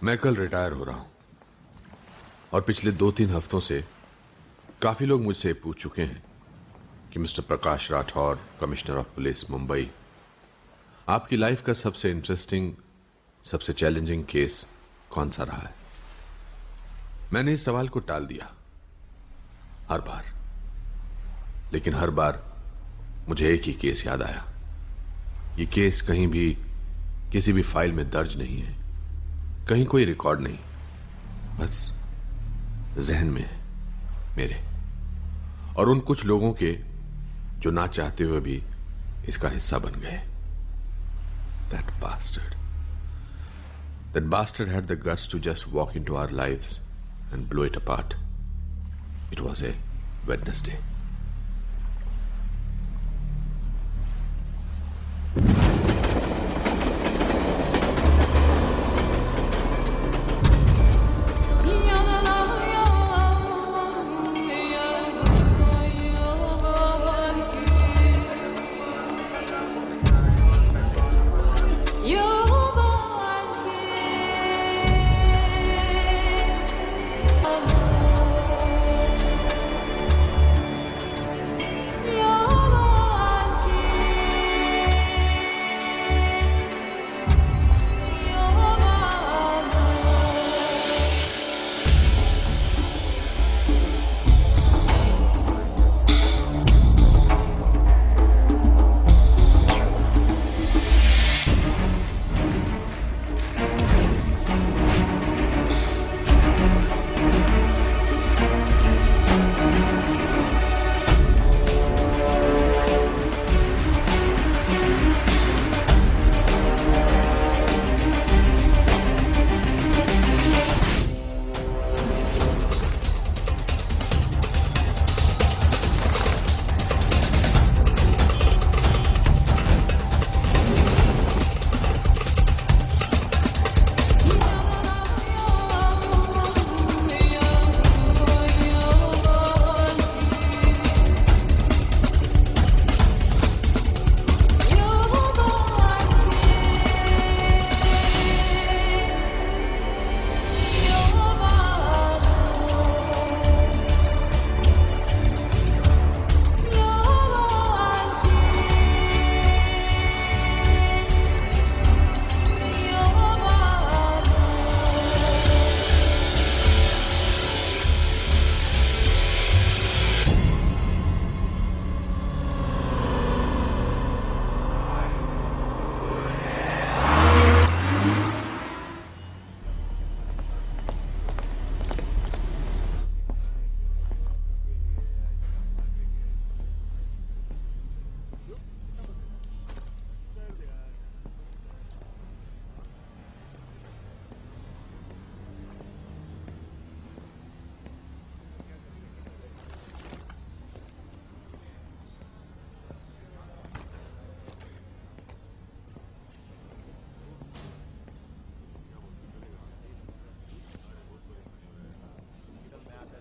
मैं कल रिटायर हो रहा हूं और पिछले 2-3 हफ्तों से काफी लोग मुझसे पूछ चुके हैं कि mister Prakash Rathore, commissioner of police Mumbai, आपकी लाइफ का सबसे इंटरेस्टिंग, सबसे चैलेंजिंग केस कौन सा रहा है। मैंने इस सवाल को टाल दिया हर बार, लेकिन हर बार मुझे एक ही केस याद आया। ये केस कहीं भी किसी भी फाइल में दर्ज नहीं है, कहीं कोई रिकॉर्ड नहीं, बस जहन में है मेरे और उन कुछ लोगों के जो ना चाहते हुए भी इसका हिस्सा बन गए। That bastard had the guts to just walk into our lives and blow it apart. It was a Wednesday.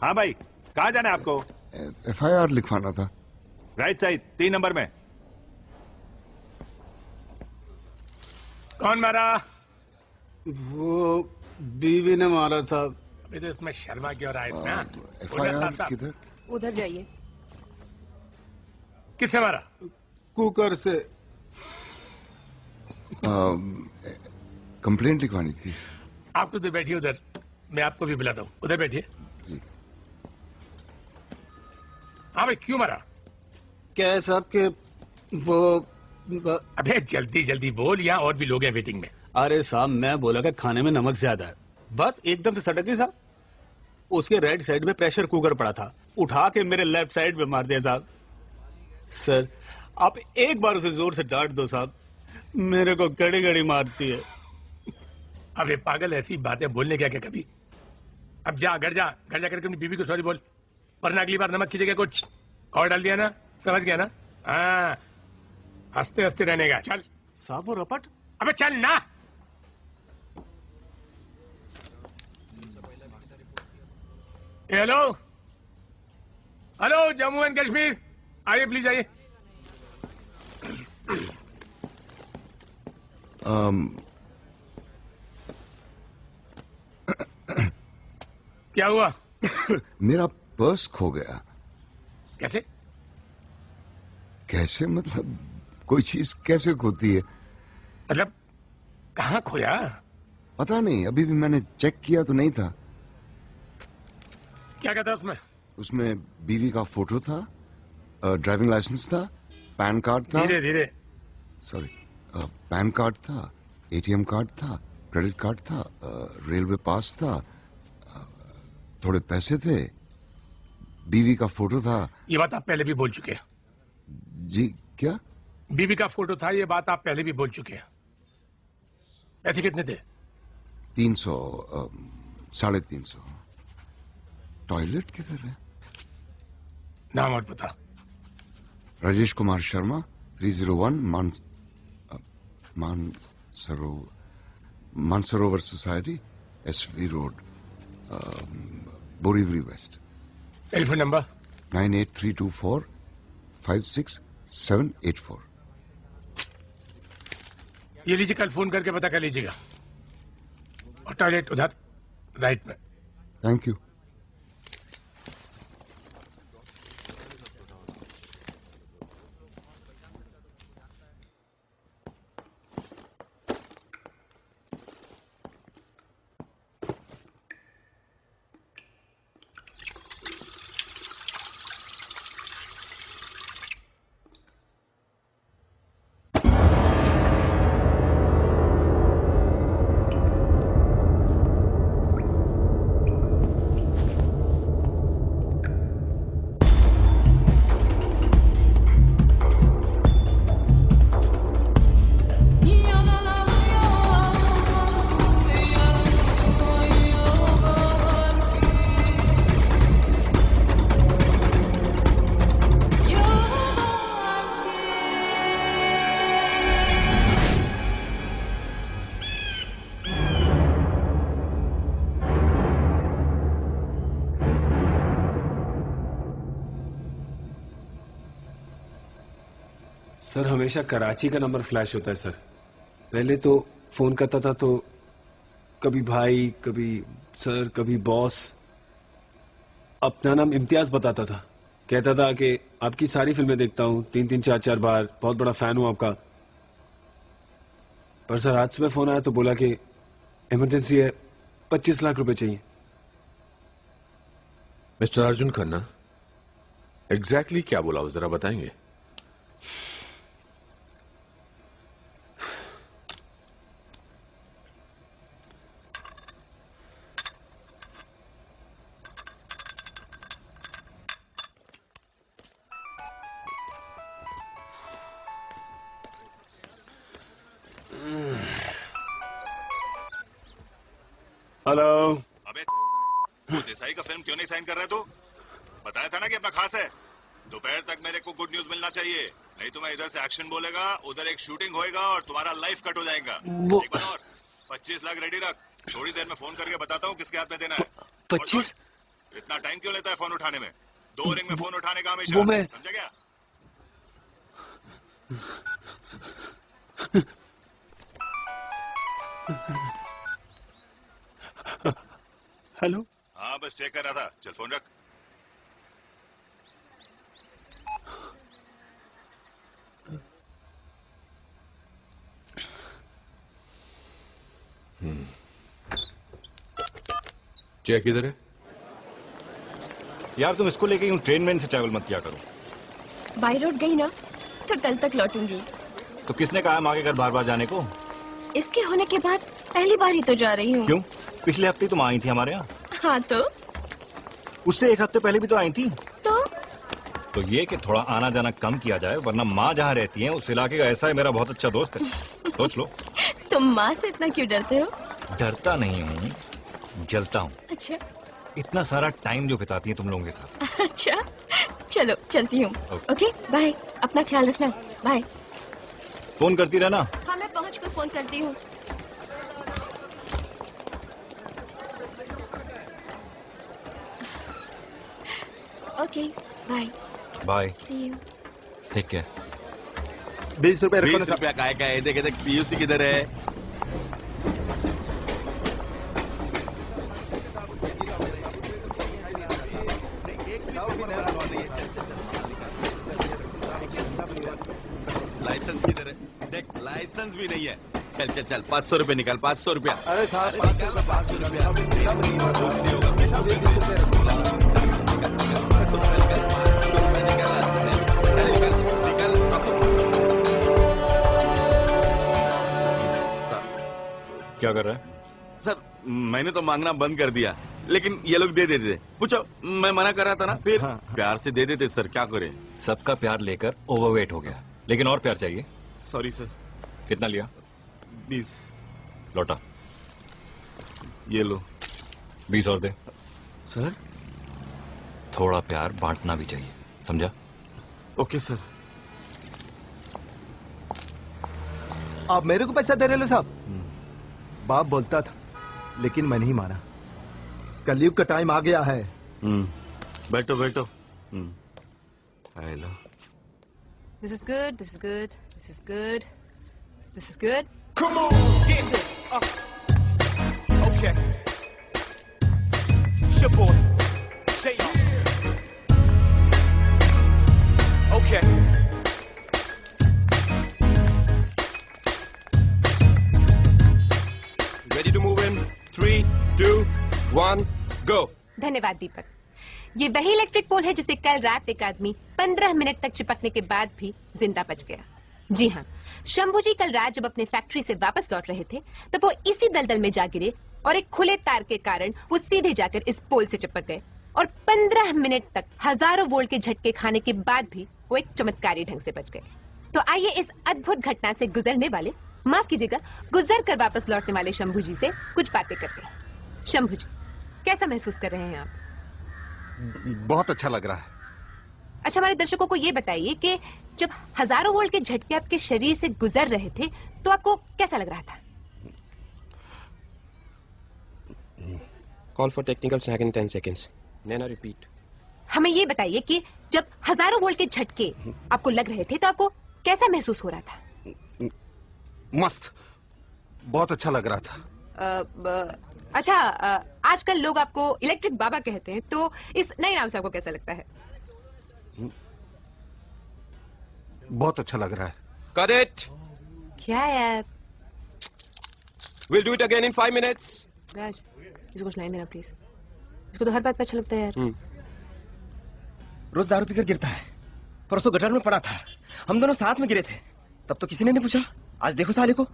हाँ भाई, कहाँ जाना है आपको? FIR लिखवाना था। राइट साइड 3 नंबर में। कौन मारा? वो बीवी ने मारा साहब। अभी तो इसमें शर्मा क्यों रहा है इतना? FIR किधर? उधर जाइए। किससे मारा? कुकर से। कंप्लेंट लिखवानी थी। आप उधर बैठिए, उधर मैं आपको भी बुलाता हूँ, उधर बैठिए। जी। हाँ भाई, क्यों मारा? क्या है साहब के वो अबे जल्दी जल्दी बोल, यहाँ और भी लोग हैं वेटिंग में। अरे साहब, मैं बोला कि खाने में नमक ज्यादा है, बस एकदम से सटक गई साहब। उसके राइट साइड में प्रेशर कुकर पड़ा था, उठा के मेरे लेफ्ट साइड में मार दिया साहब। सर आप एक बार उसे जोर से डांट दो साहब, मेरे को घड़ी घड़ी मारती है। अबे पागल, ऐसी बातें बोलने क्या क्या कभी? अब जा घर जाकर अपनी बीवी को सॉरी बोल, वरना अगली बार नमक की जगह कुछ और डाल दिया ना, समझ गया ना? हाँ, हंसते हंसते रहने का। चल साहब वो रपट। अबे चल ना। Hello hello, Jammu and Kashmir, आइए प्लीज आइए। क्या हुआ? मेरा पर्स खो गया। कैसे? कैसे मतलब कोई चीज कैसे खोती है? मतलब कहाँ खोया? पता नहीं, अभी भी मैंने चेक किया तो नहीं था। क्या कहता उसमें? उसमें बीवी का फोटो था, ड्राइविंग लाइसेंस था, पैन कार्ड था। धीरे धीरे। सॉरी, पैन कार्ड था, ATM कार्ड था, क्रेडिट कार्ड था, रेलवे पास था, थोड़े पैसे थे, बीवी का फोटो था। ये बात आप पहले भी बोल चुके हैं। जी क्या? बीवी का फोटो था, ये बात आप पहले भी बोल चुके हैं। पैसे कितने थे? 300, 350। टॉयलेट किधर है? नाम और पता? Rajesh Kumar Sharma, 301 Mansarovar society, SV road, Borivali west. Telephone number? 9832456784। ये लीजिए, कल फोन करके पता कर लीजिएगा। और टॉयलेट उधर राइट में। Thank you. सर हमेशा कराची का नंबर फ्लैश होता है सर। पहले तो फोन करता था तो कभी भाई, कभी सर, कभी बॉस। अपना नाम इम्तियाज बताता था, कहता था कि आपकी सारी फिल्में देखता हूं, 3-3, 4-4 बार, बहुत बड़ा फैन हूं आपका। पर सर आज सुबह फोन आया तो बोला कि इमरजेंसी है, 25 लाख रुपए चाहिए। मिस्टर अर्जुन खन्ना, एग्जैक्टली क्या बोला वो जरा बताएंगे? हेलो। अबे वो देसाई का फिल्म क्यों नहीं साइन कर रहा तू? बताया था ना कि अपना खास है। दोपहर तक मेरे को गुड न्यूज मिलना चाहिए, नहीं तो मैं इधर से एक्शन बोलेगा, उधर एक शूटिंग होएगा और तुम्हारा लाइफ कट हो जाएगा। एक बार और 25 लाख रेडी रख, थोड़ी देर में फोन करके बताता हूँ किसके हाथ में देना है। 25? इतना टाइम क्यों लेता है फोन उठाने में? 2 रिंग में फोन उठाने का हमेशा, वो मैं- समझा क्या? हेलो। हाँ बस चेक कर रहा था, चल फोन रख। चेक किधर है? यार तुम इसको लेके यूं ट्रेन में से ट्रैवल मत किया करो। बाई रोड गई ना तो कल तक लौटूंगी। तो किसने कहा हम आगे घर बार बार जाने को? इसके होने के बाद पहली बार ही तो जा रही हूँ। क्यों? पिछले हफ्ते तुम आई थी हमारे यहाँ। हाँ तो उससे 1 हफ्ते पहले भी तो आई थी। तो ये कि थोड़ा आना जाना कम किया जाए, वरना माँ जहाँ रहती है उस इलाके का ऐसा है मेरा बहुत अच्छा दोस्त है। सोच लो। तुम माँ से इतना क्यों डरते हो? डरता नहीं हूँ, जलता हूँ। अच्छा इतना सारा टाइम जो बिताती है तुम लोगों के साथ। अच्छा चलो चलती हूँ। ओके। ओके बाय, अपना ख्याल रखना। बाय। फोन करती रहना। हाँ मैं पहुँच कर फोन करती हूँ। Okay bye. Bye. See you. ठीक है। 20 रुपए रखो ना 20 रुपया काय काय देख देख पीयूसी किधर है? लाइसेंस किधर है? देख लाइसेंस भी नहीं है। चल चल चल 500 रुपए निकाल, 500 रुपया। अरे साहब 500 रुपया। क्या कर रहा है? सर मैंने तो मांगना बंद कर दिया, लेकिन ये लोग दे देते। पूछो, मैं मना कर रहा था ना, फिर प्यार से दे देते। सर क्या करें? सबका प्यार लेकर ओवरवेट हो गया, लेकिन और प्यार चाहिए। Sorry sir. कितना लिया? 20। लौटा। ये लो 20 और दे। सर। थोड़ा प्यार बांटना भी चाहिए, समझा? Okay sir. आप मेरे को पैसा दे रहे हो साहब? बाप बोलता था लेकिन मैं नहीं माना। कलयुग का टाइम आ गया है। बैठो बैठो। Hello. This is good. This is good. This is good. This is good. Come on. Okay. It's your boy. J.R. Okay. Ready to move in? 3, 2, 1, go. धन्यवाद दीपक। ये वही इलेक्ट्रिक पोल है जिसे कल रात एक आदमी 15 मिनट तक चिपकने के बाद भी जिंदा बच गया। जी हाँ, शंभू जी कल रात जब अपने फैक्ट्री से वापस लौट रहे थे तब वो इसी दलदल में जा गिरे और एक खुले तार के कारण वो सीधे जाकर इस पोल से चिपक गए और 15 मिनट तक हजारों वोल्ट के झटके खाने के बाद भी वो एक चमत्कारी ढंग से बच गए। तो आइए इस अद्भुत घटना से गुजरने वाले, माफ कीजिएगा, गुजर कर वापस लौटने वाले शंभू जी से कुछ बातें करते हैं। शंभू जी, कैसा महसूस कर रहे हैं आप? बहुत अच्छा लग रहा है। अच्छा, हमारे दर्शकों को ये बताइए कि जब हजारों वोल्ट के झटके आपके शरीर से गुजर रहे थे तो आपको कैसा लग रहा था? Call for technical snag in 10 seconds. Nana, repeat. हमें ये बताइए कि जब हजारों वोल्ट के झटके आपको लग रहे थे तो आपको कैसा महसूस हो रहा था? मस्त, बहुत अच्छा लग रहा था। अच्छा, आजकल लोग आपको इलेक्ट्रिक बाबा कहते हैं, तो इस नए नाम से आपको कैसा लगता है? बहुत अच्छा लग रहा है। Cut it. क्या यार? We'll do it again in 5 minutes. राज, इसको कुछ लाइन देना प्लीज। इसको तो हर बात पे अच्छा लगता है यार। रोज दारू पीकर गिरता है। परसों गटर में पड़ा था, हम दोनों साथ में गिरे थे, तब तो किसी ने नहीं पूछा। आज देखो साले को।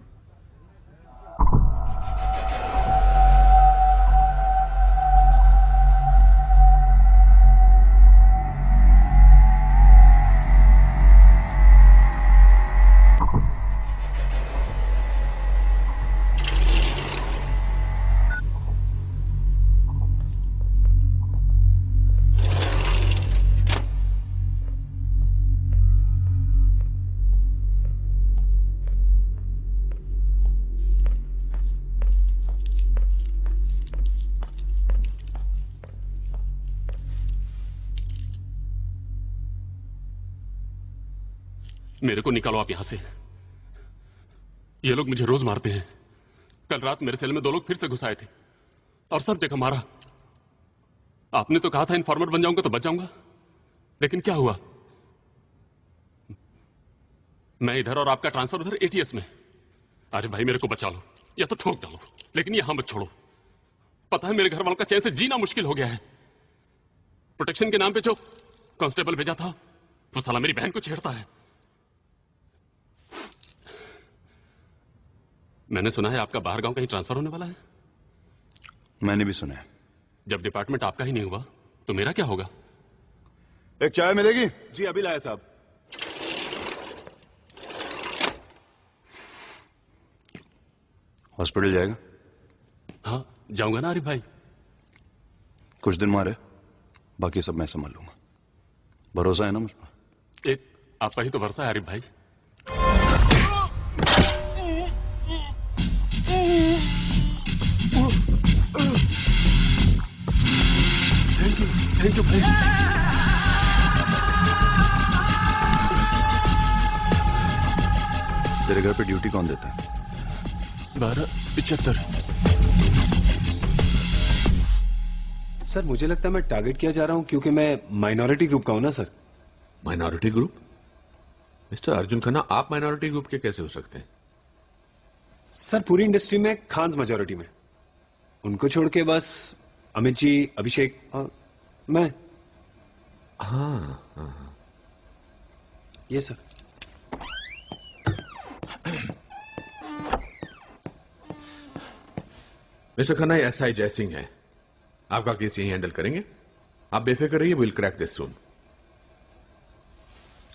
मेरे को निकालो आप यहां से। ये लोग मुझे रोज मारते हैं। कल रात मेरे सेल में 2 लोग फिर से घुस आए थे और सब जगह मारा। आपने तो कहा था इन्फॉर्मर बन जाऊंगा तो बच जाऊंगा, लेकिन क्या हुआ? मैं इधर और आपका ट्रांसफर उधर एटीएस में। अरे भाई मेरे को बचा लो या तो ठोक डालो, लेकिन यहां मत छोड़ो। पता है मेरे घर वालों का चैन से जीना मुश्किल हो गया है। प्रोटेक्शन के नाम पे जो कांस्टेबल भेजा था वो साला मेरी बहन को छेड़ता है। मैंने सुना है आपका बाहर गांव कहीं ट्रांसफर होने वाला है। मैंने भी सुना है। जब डिपार्टमेंट आपका ही नहीं हुआ तो मेरा क्या होगा? एक चाय मिलेगी? जी अभी लाया साहब। हॉस्पिटल जाएगा? हाँ जाऊंगा ना आरिफ भाई। कुछ दिन मारे, बाकी सब मैं संभाल लूंगा। भरोसा है ना मुझ पर? एक आपका ही तो भरोसा है आरिफ भाई। थैंक यू भाई। तेरे घर पे ड्यूटी कौन देता है? 12:75। सर मुझे लगता है मैं टारगेट किया जा रहा हूं क्योंकि मैं माइनॉरिटी ग्रुप का हूं ना sir. Minority group? Mister Arjun Khanna, आप माइनॉरिटी ग्रुप के कैसे हो सकते हैं? सर पूरी इंडस्ट्री में खान्स मेजोरिटी में, उनको छोड़ के बस अमित जी, अभिषेक और मैं। हाँ। ये sir. Mister Khanna, SI Jaisingh है, आपका केस यही हैंडल करेंगे। आप बेफिक्र रहिए, will crack this soon.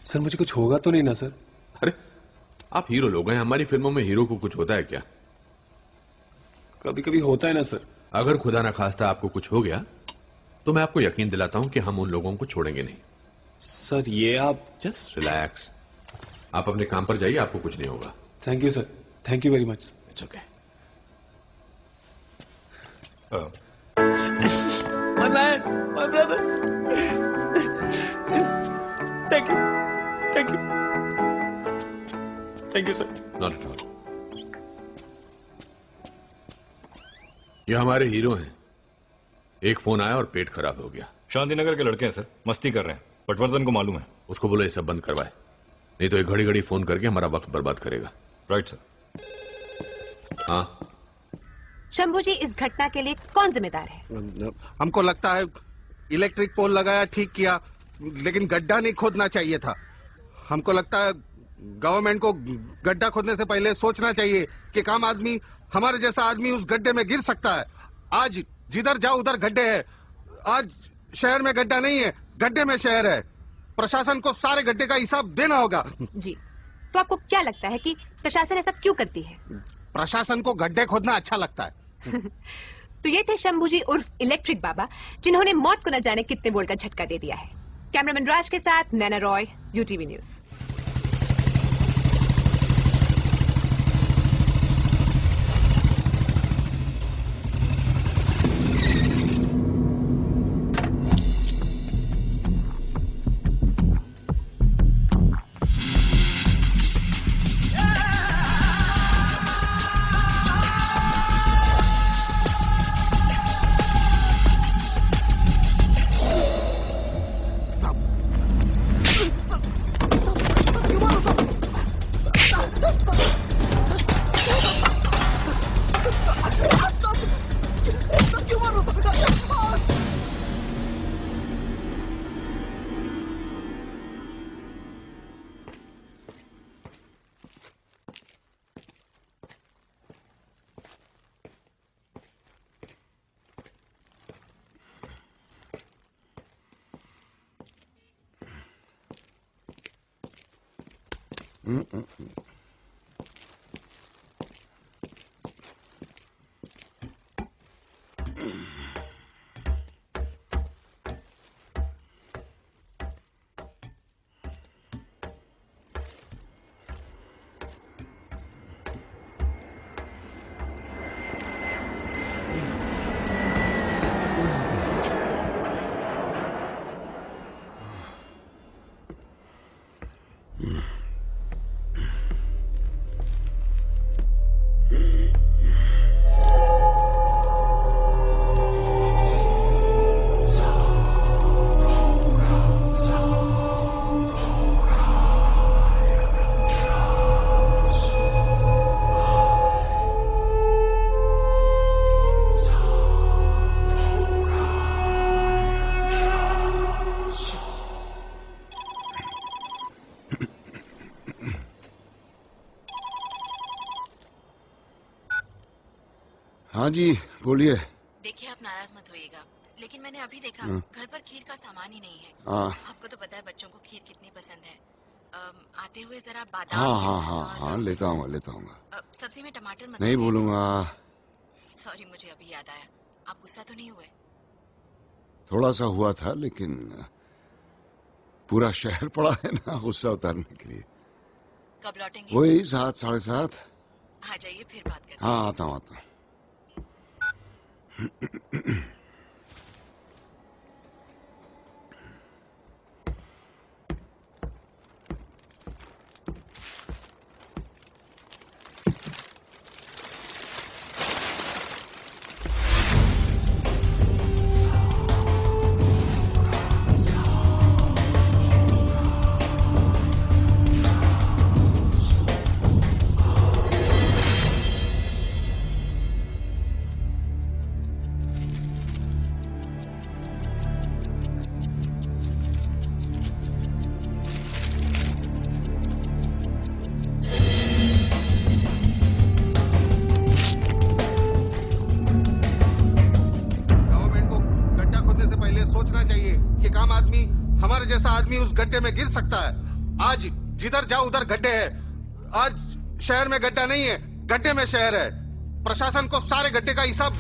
Sir मुझे कुछ होगा तो नहीं ना सर? अरे आप हीरो लोग हैं, हमारी फिल्मों में हीरो को कुछ होता है क्या? कभी कभी होता है ना सर। अगर खुदा ना खास्ता आपको कुछ हो गया तो मैं आपको यकीन दिलाता हूं कि हम उन लोगों को छोड़ेंगे नहीं। सर ये आप जस्ट रिलैक्स, आप अपने काम पर जाइए, आपको कुछ नहीं होगा। Thank you sir, thank you very much. It's okay. My man, my brother. Thank you. Thank you. Thank you, sir. Not at all. ये हमारे हीरो हैं। एक फोन आया और पेट खराब हो गया। शांतिनगर के लड़के हैं सर, मस्ती कर रहे हैं। पटवर्धन को मालूम है। उसको बोलो ये सब बंद करवाए, नहीं तो एक घड़ी घड़ी फोन करके हमारा वक्त बर्बाद करेगा। Right sir. हाँ शंभू जी, इस घटना के लिए कौन जिम्मेदार है? हमको लगता है इलेक्ट्रिक पोल लगाया, ठीक किया, लेकिन गड्ढा नहीं खोदना चाहिए था। हमको लगता है गवर्नमेंट को गड्ढा खोदने से पहले सोचना चाहिए कि काम आदमी, हमारे जैसा आदमी उस गड्ढे में गिर सकता है। आज जिधर जाओ उधर गड्ढे हैं। आज शहर में गड्ढा नहीं है, गड्ढे में शहर है। प्रशासन को सारे गड्ढे का हिसाब देना होगा। जी, तो आपको क्या लगता है कि प्रशासन ऐसा क्यों करती है? प्रशासन को गड्ढे खोदना अच्छा लगता है। तो ये थे शंभू जी उर्फ इलेक्ट्रिक बाबा, जिन्होंने मौत को न जाने कितने बोल का झटका दे दिया है। कैमरामैन राज के साथ नैना रॉय, यूटीवी न्यूज। हाँ जी बोलिए। देखिए आप नाराज मत होइएगा, लेकिन मैंने अभी देखा घर पर खीर का सामान ही नहीं है। आपको तो पता है बच्चों को खीर कितनी पसंद है। आते हुए जरा बादाम हाँ लेता हूँ। सब्जी में टमाटर मत नहीं भूलूंगा। सॉरी, मुझे अभी याद आया। आप गुस्सा तो नहीं हुए? थोड़ा सा हुआ था, लेकिन पूरा शहर पड़ा है ना गुस्सा उतारने के लिए। कब लौटेंगे? वही 7 साढ़े 7। आ जाइए फिर बात करते हैं। हाँ आता हूँ। उस गड्ढे में गिर सकता है। आज जिधर जाओ उधर गड्ढे है। आज शहर में गड्ढा नहीं है, गड्ढे में शहर है। प्रशासन को सारे गड्ढे का हिसाब।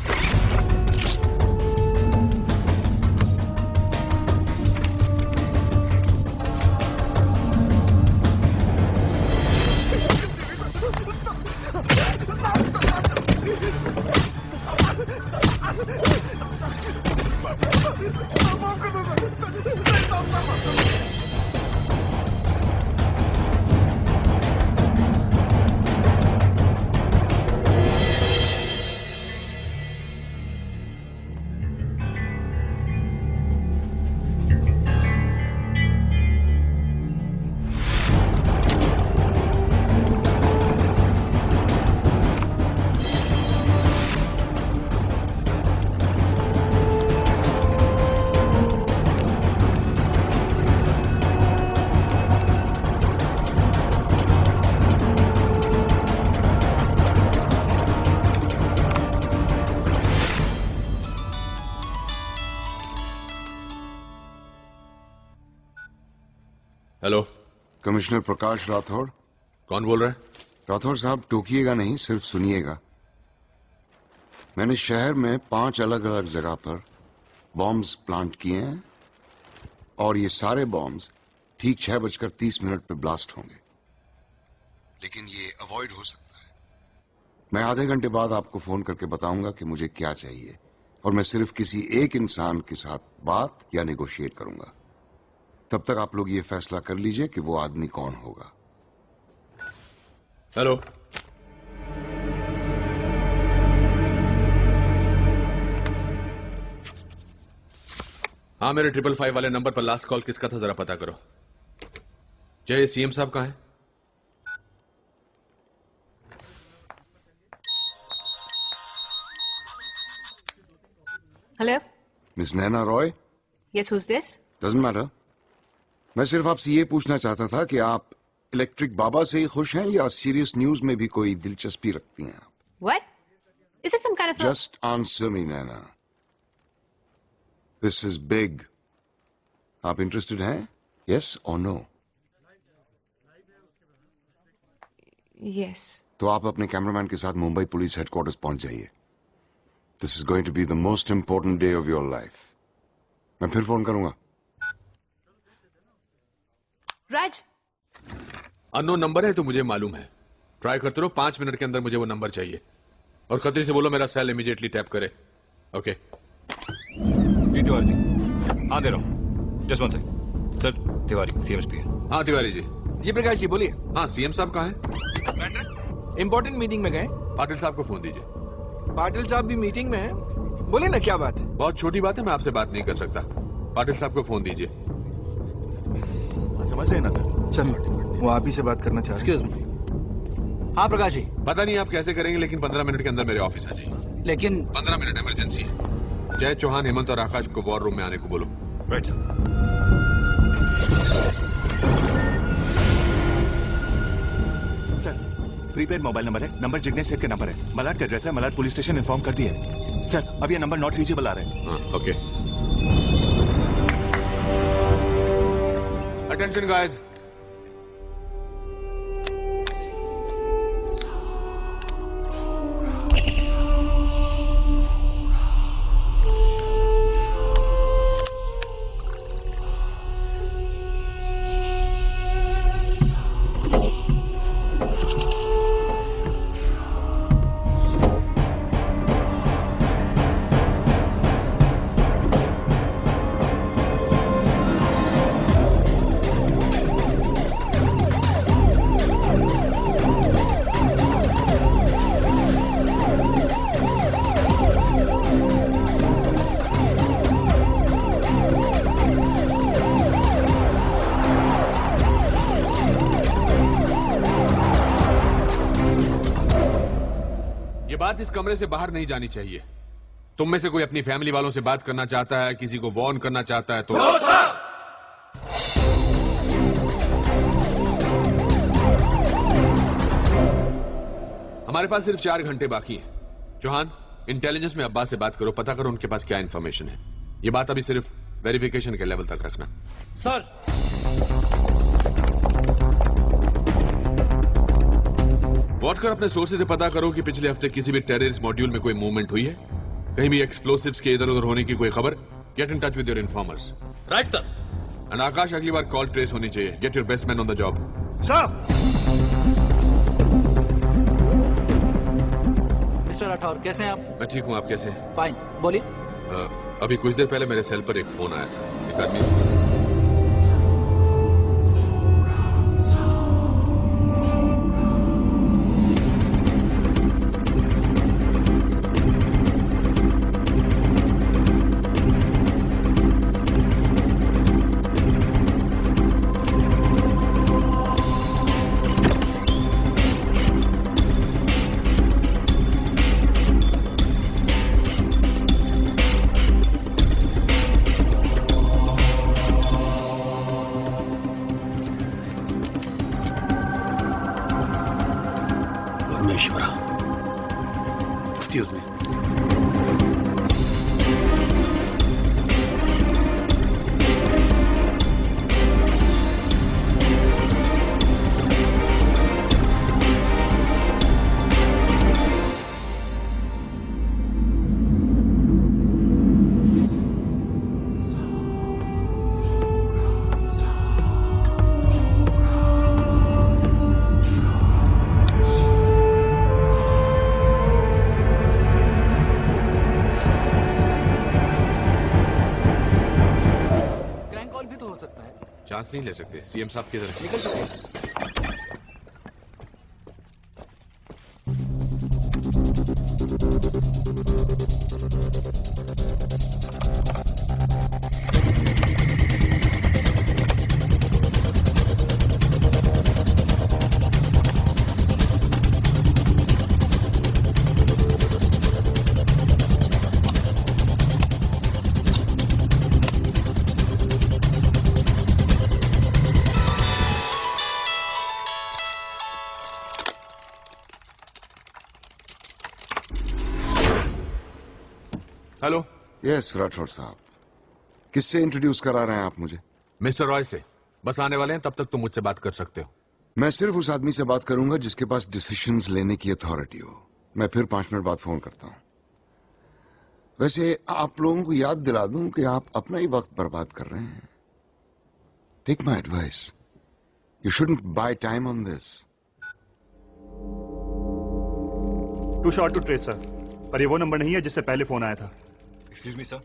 हेलो, कमिश्नर प्रकाश राठौड़। कौन बोल रहा है? राठौड़ साहब टोकिएगा नहीं, सिर्फ सुनिएगा। मैंने शहर में 5 अलग अलग जगह पर बॉम्ब्स प्लांट किए हैं और ये सारे बॉम्ब्स ठीक 6:30 पे ब्लास्ट होंगे, लेकिन ये अवॉइड हो सकता है। मैं आधे घंटे बाद आपको फोन करके बताऊंगा कि मुझे क्या चाहिए, और मैं सिर्फ किसी एक इंसान के साथ बात या नेगोशिएट करूंगा। तब तक आप लोग ये फैसला कर लीजिए कि वो आदमी कौन होगा। हेलो, हाँ मेरे 555 वाले नंबर पर लास्ट कॉल किसका था जरा पता करो। जय, सीएम साहब कहाँ हैं? Hello, miss Naina Roy. Yes, who's this? Doesn't matter. मैं सिर्फ आपसे ये पूछना चाहता था कि आप इलेक्ट्रिक बाबा से ही खुश हैं या सीरियस न्यूज में भी कोई दिलचस्पी रखती हैं आप? What? Is this some kind of Just answer me, Nana. This is big. आप इंटरेस्टेड हैं? Yes or no? Yes. तो आप अपने कैमरामैन के साथ मुंबई पुलिस हेडक्वार्टर्स पहुंच जाइए। This is going to be the most important day of your life. मैं फिर फोन करूंगा। राज, अननोन नंबर है तो मुझे मालूम है। ट्राई करते रहो, 5 मिनट के अंदर मुझे वो नंबर चाहिए। और खतरी से बोलो मेरा सेल इमीडिएटली टैप करे। ओके जी तिवारी जी, हाँ दे रहा हूँ। Just one second. Sir Tiwari, CMSP है। हाँ तिवारी जी। जी प्रकाश जी बोलिए। हाँ सीएम साहब कहाँ हैं? इम्पोर्टेंट मीटिंग में गए। पाटिल साहब को फोन दीजिए। पाटिल साहब भी मीटिंग में हैं। बोलिए ना क्या बात है। बहुत छोटी बात है, मैं आपसे बात नहीं कर सकता। पाटिल साहब को फोन दीजिए। समझ रहे हैं ना सर? चल, वो आप ही से बात करना चाह रहे हैं। हाँ प्रकाश जी। पता नहीं आप कैसे करेंगे, लेकिन 15 मिनट के अंदर मेरे ऑफिस आ जाइए। लेकिन 15 मिनट इमरजेंसी है। जय चौहान, हेमंत और आकाश को वॉर रूम में आने को बोलो। Right sir. Sir prepaid mobile number है, नंबर जिग्नेश सेठ का नंबर है, मलाड का एड्रेस है, मलाड पुलिस स्टेशन इन्फॉर्म कर दिया है सर। अब ये नंबर नॉट रीचेबल आ रहे हैं। ओके, अटेंशन गाइस, इस कमरे से बाहर नहीं जानी चाहिए। तुम में से कोई अपनी फैमिली वालों से बात करना चाहता है, किसी को वार्न करना चाहता है तो हमारे पास सिर्फ 4 घंटे बाकी हैं। चौहान, इंटेलिजेंस में अब्बास से बात करो, पता करो उनके पास क्या इंफॉर्मेशन है। ये बात अभी सिर्फ वेरिफिकेशन के लेवल तक रखना। सर, वॉटकर अपने सोर्सेज से पता करो कि पिछले हफ्ते किसी भी टेररिस्ट मॉड्यूल में कोई मूवमेंट हुई है, कहीं भी एक्सप्लोसिव्स के इधर उधर होने की कोई खबर। Get in touch with your informers. Right sir. And Akash, अगली बार कॉल ट्रेस होनी चाहिए। Get your best man on the job. Sir. Mister Rathore, कैसे हैं आप? मैं ठीक हूँ, आप कैसे हैं? फाइन, बोलिए। अभी कुछ देर पहले मेरे सेल पर एक फोन आया था, एक आदमी। Excuse me. चांस नहीं ले सकते। सीएम साहब की तरफ निकल सकते। हेलो। यस राठौर साहब, किससे इंट्रोड्यूस करा रहे हैं आप मुझे? मिस्टर रॉय से। बस आने वाले हैं, तब तक तुम मुझसे बात कर सकते हो। मैं सिर्फ उस आदमी से बात करूंगा जिसके पास डिसीजंस लेने की अथॉरिटी हो। मैं फिर 5 मिनट बाद फोन करता हूं। वैसे आप लोगों को याद दिला दूं कि आप अपना ही वक्त बर्बाद कर रहे हैं। Take my advice, you shouldn't buy time on this. Too short to trace sir, पर ये वो नंबर नहीं है जिससे पहले फोन आया था। Excuse me sir,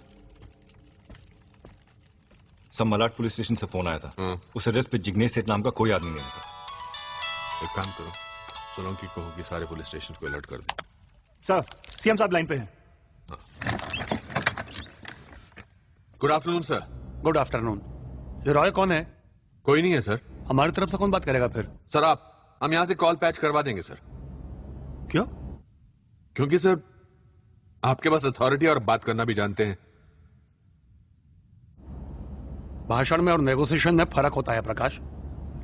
Malad police station से फोन आया था। उस एड्रेस पे जिग्नेश सेठ नाम का कोई आदमी नहीं मिलता। एक काम करो, सोलंकी कहो कि सारे पुलिस स्टेशन को अलर्ट कर दे। सर, सीएम साहब लाइन पे हैं। Good afternoon sir. Good afternoon. ये रॉय कौन है? कोई नहीं है सर। हमारी तरफ से कौन बात करेगा फिर? सर हम यहां से कॉल पैच करवा देंगे सर। क्यों? क्योंकि सर आपके पास अथॉरिटी और बात करना भी जानते हैं। भाषण में और नेगोशिएशन में फर्क होता है प्रकाश।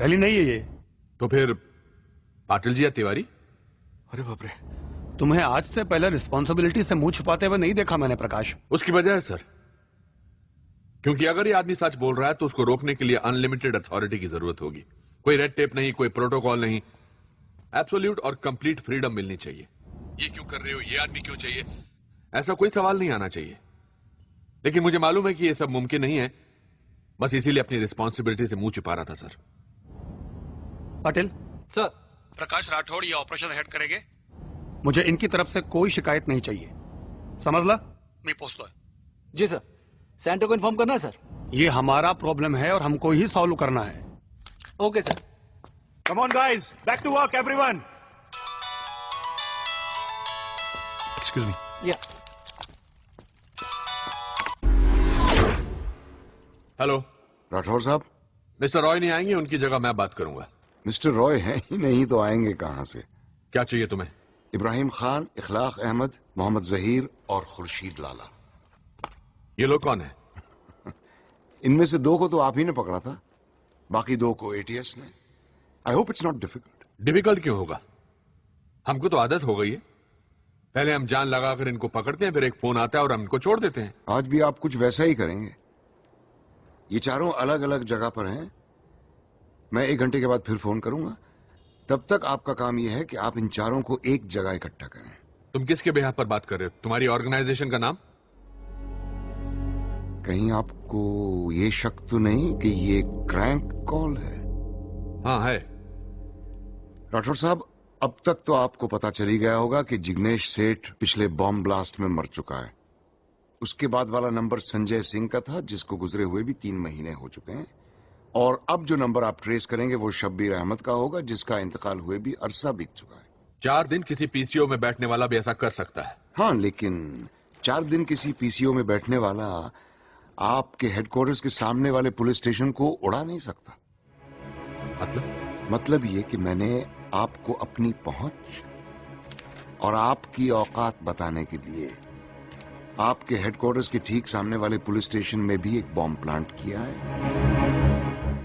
रैली नहीं है ये। तो फिर पाटिल जी या तिवारी? अरे बाप रे, तुम्हें आज से पहले रिस्पॉन्सिबिलिटी से मुंह छुपाते हुए नहीं देखा मैंने प्रकाश। उसकी वजह है सर, क्योंकि अगर ये आदमी सच बोल रहा है तो उसको रोकने के लिए अनलिमिटेड अथॉरिटी की जरूरत होगी। कोई रेड टेप नहीं, कोई प्रोटोकॉल नहीं, एब्सोल्यूट और कंप्लीट फ्रीडम मिलनी चाहिए। ये क्यों कर रहे हो, ये आदमी क्यों चाहिए, ऐसा कोई सवाल नहीं आना चाहिए। लेकिन मुझे मालूम है कि ये सब मुमकिन नहीं है, बस इसीलिए अपनी रिस्पॉन्सिबिलिटी से मुंह छुपा रहा था सर। पाटिल सर, प्रकाश राठौड़ ये ऑपरेशन हेड करेंगे। मुझे इनकी तरफ से कोई शिकायत नहीं चाहिए, समझ ला? मैं पोस्टो है। जी सर, सेंटर को इन्फॉर्म करना है सर। ये हमारा प्रॉब्लम है और हमको ही सॉल्व करना है। Okay sir. Come on guys, back to work everyone. Excuse me. Yeah. Hello Rathore साहब। मिस्टर रॉय नहीं आएंगे, उनकी जगह मैं बात करूंगा। मिस्टर रॉय हैं ही नहीं तो आएंगे कहां से? क्या चाहिए तुम्हें? इब्राहिम खान, इखलाक अहमद, मोहम्मद जहीर और खुर्शीद लाला। ये लोग कौन है? इनमें से दो को तो आप ही ने पकड़ा था, बाकी दो को एटीएस ने। I hope it's not difficult. Difficult क्यों होगा, हमको तो आदत हो गई है। पहले हम जान लगाकर इनको पकड़ते हैं, फिर एक फोन आता है और हम इनको छोड़ देते हैं। आज भी आप कुछ वैसा ही करेंगे। ये चारों अलग अलग जगह पर हैं। मैं 1 घंटे के बाद फिर फोन करूंगा। तब तक आपका काम यह है कि आप इन चारों को एक जगह इकट्ठा करें। तुम किसके बिहाफ पर बात कर रहे हो? तुम्हारी ऑर्गेनाइजेशन का नाम? कहीं आपको ये शक तो नहीं कि ये क्रैंक कॉल है? हाँ है। राठौर साहब, अब तक तो आपको पता चली गया होगा कि जिग्नेश सेठ पिछले बॉम्ब ब्लास्ट में मर चुका है। उसके बाद वाला नंबर संजय सिंह का था, जिसको गुजरे हुए भी 3 महीने हो चुके हैं। और अब जो नंबर आप ट्रेस करेंगे वो शब्बीर अहमद का होगा, जिसका इंतकाल हुए भी अरसा बीत चुका है। 4 दिन किसी पीसीओ में बैठने वाला भी ऐसा कर सकता है। हाँ, लेकिन 4 दिन किसी पीसीओ में बैठने वाला आपके हेडक्वार्टर्स के सामने वाले पुलिस स्टेशन को उड़ा नहीं सकता। मतलब ये कि मैंने आपको अपनी पहुंच और आपकी औकात बताने के लिए आपके हेडक्वार्टर्स के ठीक सामने वाले पुलिस स्टेशन में भी एक बॉम्ब प्लांट किया है।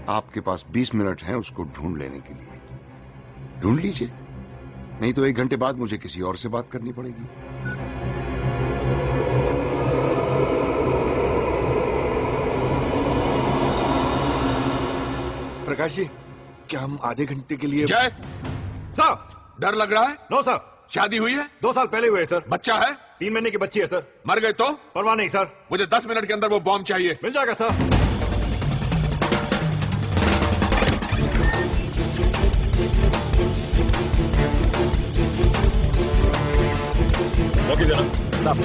आपके पास 20 मिनट हैं उसको ढूंढ लेने के लिए। ढूंढ लीजिए, नहीं तो 1 घंटे बाद मुझे किसी और से बात करनी पड़ेगी। प्रकाश जी, क्या हम आधे घंटे के लिए? जय सर, डर लग रहा है? No sir. शादी हुई है? 2 साल पहले हुए सर। बच्चा है? 3 महीने की बच्ची है सर। मर गए तो? परवाह नहीं सर। मुझे 10 मिनट के अंदर वो बॉम्ब चाहिए। मिल जाएगा सर। लॉक देना साहब।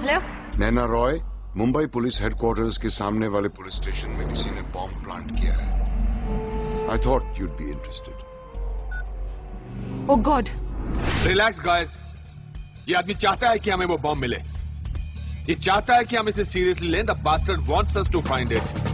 हेलो, नैना रॉय, मुंबई पुलिस हेडक्वार्टर्स के सामने वाले पुलिस स्टेशन में किसी ने बॉम्ब प्लांट किया है। I thought you'd be interested. Oh God. Relax guys, ये आदमी चाहता है कि हमें वो बॉम्ब मिले। ये चाहता है कि हम इसे सीरियसली लें। The bastard wants us to find it.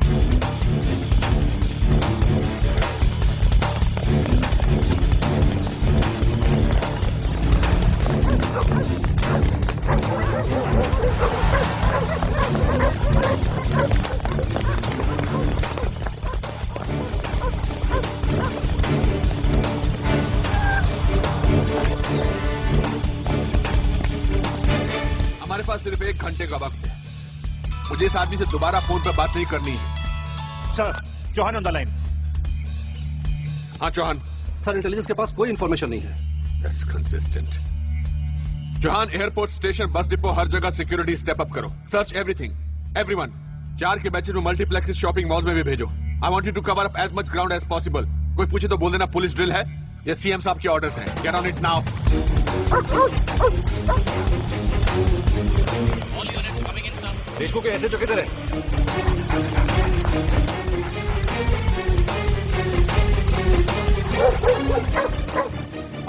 हमारे पास सिर्फ 1 घंटे का वक्त है। मुझे इस आदमी से दोबारा फोन पर बात नहीं करनी है। Sir, Chauhan on the line. हाँ चौहान। सर, इंटेलिजेंस के पास कोई इंफॉर्मेशन नहीं है। That's consistent. Chauhan, airport, station, bus depot, हर जगह सिक्योरिटी स्टेप अप करो। Search everything, everyone. 4 के बैचेस में मल्टीप्लेक्स, शॉपिंग मॉल्स में भी भेजो। I want you to cover up as much ground as possible. कोई पूछे तो बोल देना पुलिस ड्रिल है या सीएम साहब के ऑर्डर्स हैं। Get on it now. All units coming in sir. Deshmukh के एसएचओ किधर है?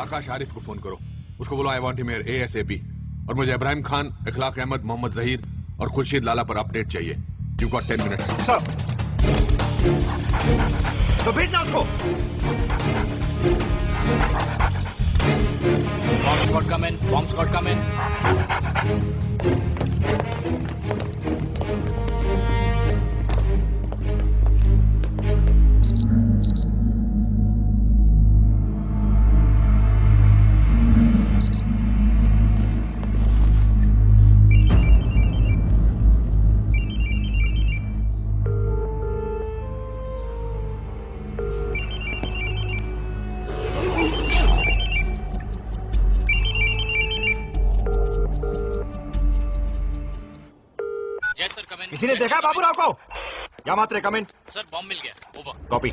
आकाश आरिफ को फोन करो, उसको बोलो I want him here ASAP। और मुझे इब्राहिम खान, इखलाक अहमद, मोहम्मद जहीर और खुर्शीद लाला पर अपडेट चाहिए। You got 10 minutes. सर, तो भेजना उसको। बॉम्ब स्क्वाड कम इन, बॉम्ब स्क्वाड कम इन। किसी ने देखा बाबूराव को? यामात्रे कम इन। सर बॉम्ब मिल गया। ओवर। कॉपी।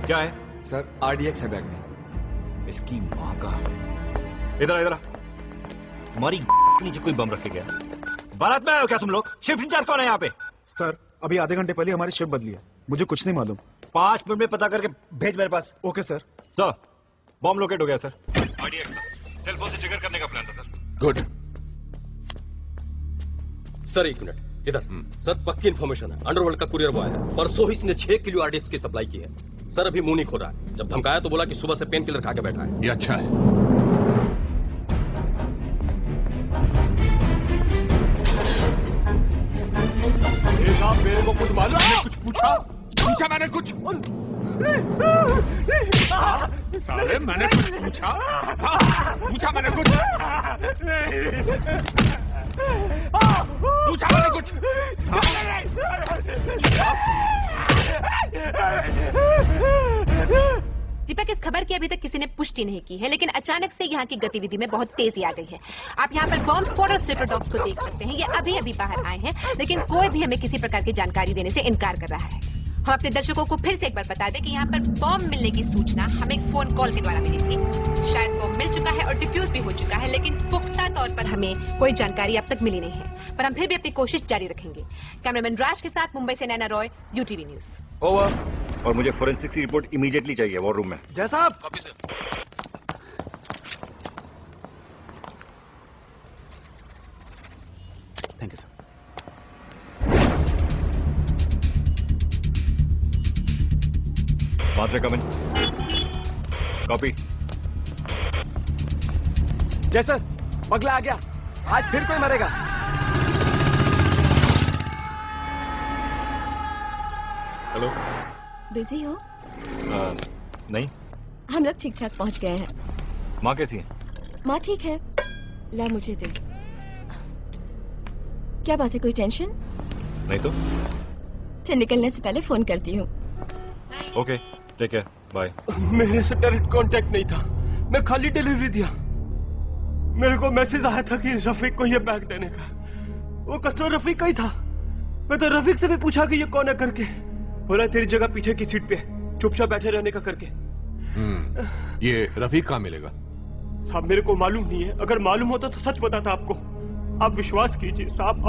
क्या है? सर RDX है बैग में। इसकी माँ का। इधर तुम्हारी नीचे कोई बम रखे गया? बारात में आए हो क्या तुम लोग? शिफ्ट इंचार्ज कौन है यहाँ पे? सर अभी आधे घंटे पहले हमारी शिफ्ट बदली है, मुझे कुछ नहीं मालूम। 5 मिनट में पता करके भेज मेरे पास। Okay sir. Sir bomb locate हो गया सर। RDX था, सेल फोन से ट्रिगर करने का प्लान था सर। गुड। सर 1 मिनट इधर। सर पक्की इन्फॉर्मेशन है, अंडरवर्ल्ड का कुरियर बॉय है, परसों ही इसने 6 किलो RDX की सप्लाई की है। सर अभी मुंह नहीं खोल रहा है, जब धमकाया तो बोला कि सुबह से पेन किलर खा के बैठा है। ये अच्छा है। साहब मेरे को कुछ मालूम है? कुछ पूछा मैंने कुछ? साले मैंने कुछ पूछा मैंने कुछ? पूछा मैंने कुछ? दीपक, इस खबर की अभी तक किसी ने पुष्टि नहीं की है, लेकिन अचानक से यहाँ की गतिविधि में बहुत तेजी आ गई है। आप यहाँ पर बॉम्ब स्क्वाड और स्लीपर डॉग्स को देख सकते हैं। ये अभी अभी बाहर आए हैं, लेकिन कोई भी हमें किसी प्रकार की जानकारी देने से इनकार कर रहा है। हम अपने दर्शकों को फिर से एक बार बता दें कि यहाँ पर बॉम्ब मिलने की सूचना हमें एक फोन कॉल के द्वारा मिली थी। शायद बॉम्ब मिल चुका है और डिफ्यूज भी हो चुका है, लेकिन पुख्ता तौर पर हमें कोई जानकारी अब तक मिली नहीं है। पर हम फिर भी अपनी कोशिश जारी रखेंगे। कैमरामैन राज के साथ मुंबई से Naina Roy, UTV news. Over. और मुझे फोरेंसिक की रिपोर्ट इमीडिएटली चाहिए वॉर रूम में। जय साहब। Copy sir. Thank you sir. Matre come in. Copy. Jai sir, पगला आ गया, आज फिर कोई मरेगा। हेलो। बिजी हो? नहीं। हम लोग ठीक ठाक पहुंच गए हैं। माँ कैसी है? माँ ठीक है। ला मुझे दे। क्या बात है, कोई टेंशन? नहीं तो। फिर निकलने से पहले फोन करती हूँ। Okay, take care, bye. मेरे से डायरेक्ट कांटेक्ट नहीं था, मैं खाली डिलीवरी दिया। मेरे को मैसेज आया था कि रफीक को ये बैग देने का। वो कस्टमर रफीक का ही था। मैं तो रफीक से भी पूछा कि ये कौन है करके। बोला तेरी जगह पीछे की सीट पे, चुपचाप बैठे रहने का करके। ये रफीक कहाँ मिलेगा? साहब मेरे को मालूम नहीं है, अगर मालूम होता तो सच बताता आपको। आप विश्वास कीजिए साहब।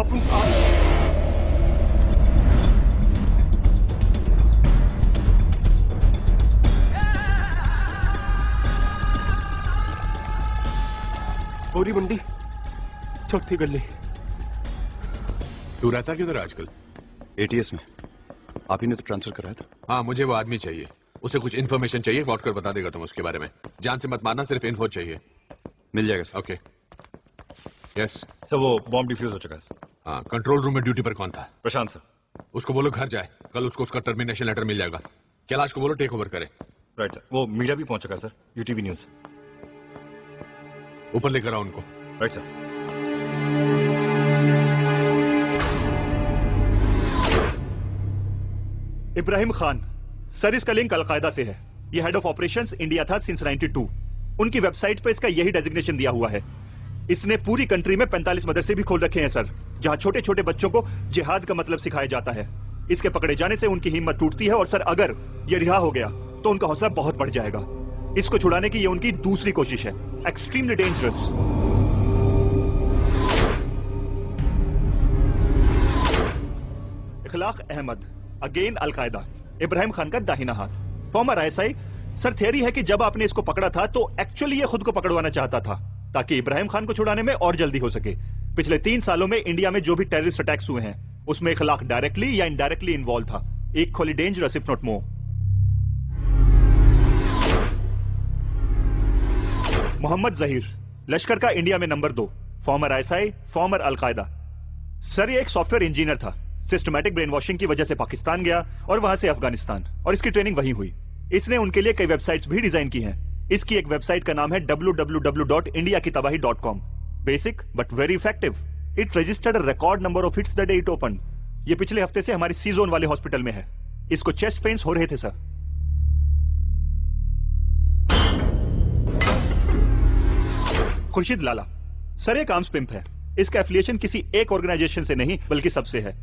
पूरी मंडी, चौथी गली। तू रहता किधर आजकल? ATS में। आप ही ने तो ट्रांसफर कराया था। हाँ, मुझे वो आदमी चाहिए। उसे कुछ इन्फॉर्मेशन चाहिए, वॉट कर बता देगा तुम उसके बारे में। जान से मत मारना, सिर्फ इन्फो चाहिए। मिल जाएगा सर। ओके। यस सर, वो बॉम्ब डिफ्यूज हो चुका है। हाँ, कंट्रोल रूम में ड्यूटी पर कौन था? प्रशांत सर। उसको बोलो घर जाए, कल उसको उसका टर्मिनेशन लेटर मिल जाएगा। कैलाश को बोलो टेक ओवर करे। Right sir. वो मीडिया भी पहुंच चुका है सर, UTV न्यूज। ऊपर लेकर आओ उनको। Right sir. Ibrahim Khan sir, इसका लिंक अलकायदा से है। ये हेड ऑफ ऑपरेशंस इंडिया था सिंस 92। उनकी वेबसाइट पर इसका यही डेजिग्नेशन दिया हुआ है। इसने पूरी कंट्री में 45 मदरसे भी खोल रखे हैं सर, जहां छोटे छोटे बच्चों को जिहाद का मतलब सिखाया जाता है। इसके पकड़े जाने से उनकी हिम्मत टूटती है और सर अगर ये रिहा हो गया तो उनका हौसला बहुत बढ़ जाएगा। इसको छुड़ाने की ये उनकी दूसरी कोशिश है। Extremely dangerous. Ikhlaq Ahmed, again al Qaeda, Ibrahim Khan का दाहिना हाथ, फॉर्मर ISI। सर थियरी है कि जब आपने इसको पकड़ा था तो एक्चुअली ये खुद को पकड़वाना चाहता था ताकि इब्राहिम खान को छुड़ाने में और जल्दी हो सके। पिछले 3 सालों में इंडिया में जो भी टेररिस्ट अटैक्स हुए हैं उसमें इखलाक डायरेक्टली या इनडायरेक्टली इन्वॉल्व था। Equally dangerous if not more. Mohammed Zaheer, Lashkar का इंडिया में number 2, former ISI, former al Qaeda. Sir ये एक सॉफ्टवेयर इंजीनियर था। सिस्टमैटिक ब्रेन वॉशिंग की वजह से पाकिस्तान गया और वहां से अफगानिस्तान, और इसकी ट्रेनिंग वहीं हुई। इसने उनके लिए कई वेबसाइट्स भी डिजाइन की हैं। इसकी एक वेबसाइट का नाम है www.indiakitabahi.com। Basic but very effective. It registered a record number of hits the day it open. ये पिछले हफ्ते से हमारी सी जोन वाले हॉस्पिटल में है। इसको चेस्ट पेन्स हो रहे थे सर। खुर्शीद लाला। सर एक आर्म्स पिंप है। इसका एफिलिएशन किसी एक ऑर्गेनाइजेशन से नहीं बल्कि सबसे है।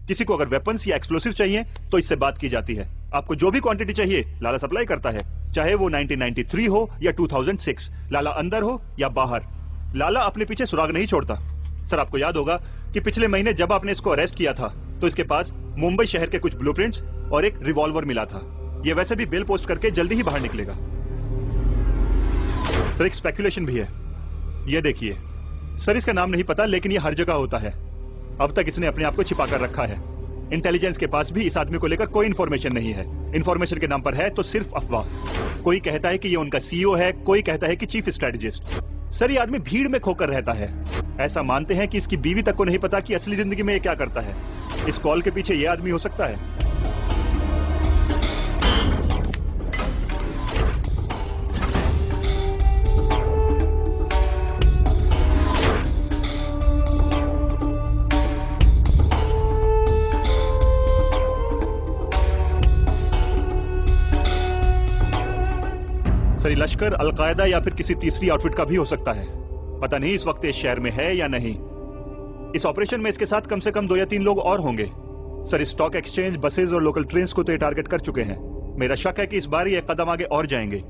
किसी को अगर वेपन्स या एक्सप्लोसिव चाहिए तो इससे बात की जाती है। आपको जो भी क्वांटिटी चाहिए लाला सप्लाई करता है, चाहे वो 1993 हो या 2006, लाला अंदर हो या बाहर, लाला अपने पीछे सुराग नहीं छोड़ता। सर आपको याद होगा कि पिछले महीने जब आपने इसको अरेस्ट किया था तो इसके पास मुंबई शहर के कुछ ब्लूप्रिंट्स और एक रिवॉल्वर मिला था। ये वैसे भी बेल पोस्ट करके जल्दी ही बाहर निकलेगा। सर एक स्पेकुलेशन भी है, ये देखिए। सर इसका नाम नहीं पता लेकिन ये हर जगह होता है। अब तक इसने अपने आप को छिपा कर रखा है। इंटेलिजेंस के पास भी इस आदमी को लेकर कोई इंफॉर्मेशन नहीं है। इंफॉर्मेशन के नाम पर है तो सिर्फ अफवाह। कोई कहता है कि ये उनका सीईओ है, कोई कहता है कि चीफ स्ट्रेटेजिस्ट। सर ये आदमी भीड़ में खोकर रहता है। ऐसा मानते हैं कि इसकी बीवी तक को नहीं पता कि असली जिंदगी में ये क्या करता है। इस कॉल के पीछे ये आदमी हो सकता है। सर लश्कर, अलकायदा या फिर किसी तीसरी आउटफिट का भी हो सकता है। पता नहीं इस वक्त इस शहर में है या नहीं। इस ऑपरेशन में इसके साथ कम से कम 2 या 3 लोग और होंगे। सर स्टॉक एक्सचेंज, बसेस और लोकल ट्रेन्स को तो ये टारगेट कर चुके हैं। मेरा शक है कि इस बार ये एक कदम आगे और जाएंगे।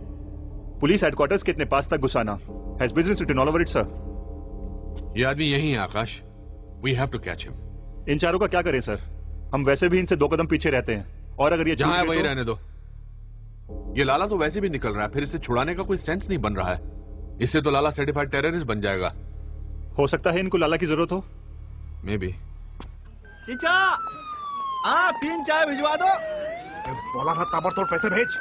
पुलिस हेडक्वार्टर्स के इतने पास तक घुसाना has business written all over it. Sir ये आदमी यही है Akash. We have to catch him. इन चारों का क्या करें सर? हम वैसे भी इनसे 2 कदम पीछे रहते हैं और अगर ये जहां है वही रहने दो। ये लाला तो वैसे भी निकल रहा है, फिर इसे छुड़ाने का कोई सेंस नहीं बन रहा है। इससे तो लाला सर्टिफाइड टेररिस्ट बन जाएगा। हो सकता है इनको लाला की जरूरत हो। May be. चीचा 3 चाय भिजवा दो। बोला ना ताबड़तोड़ पैसे भेज।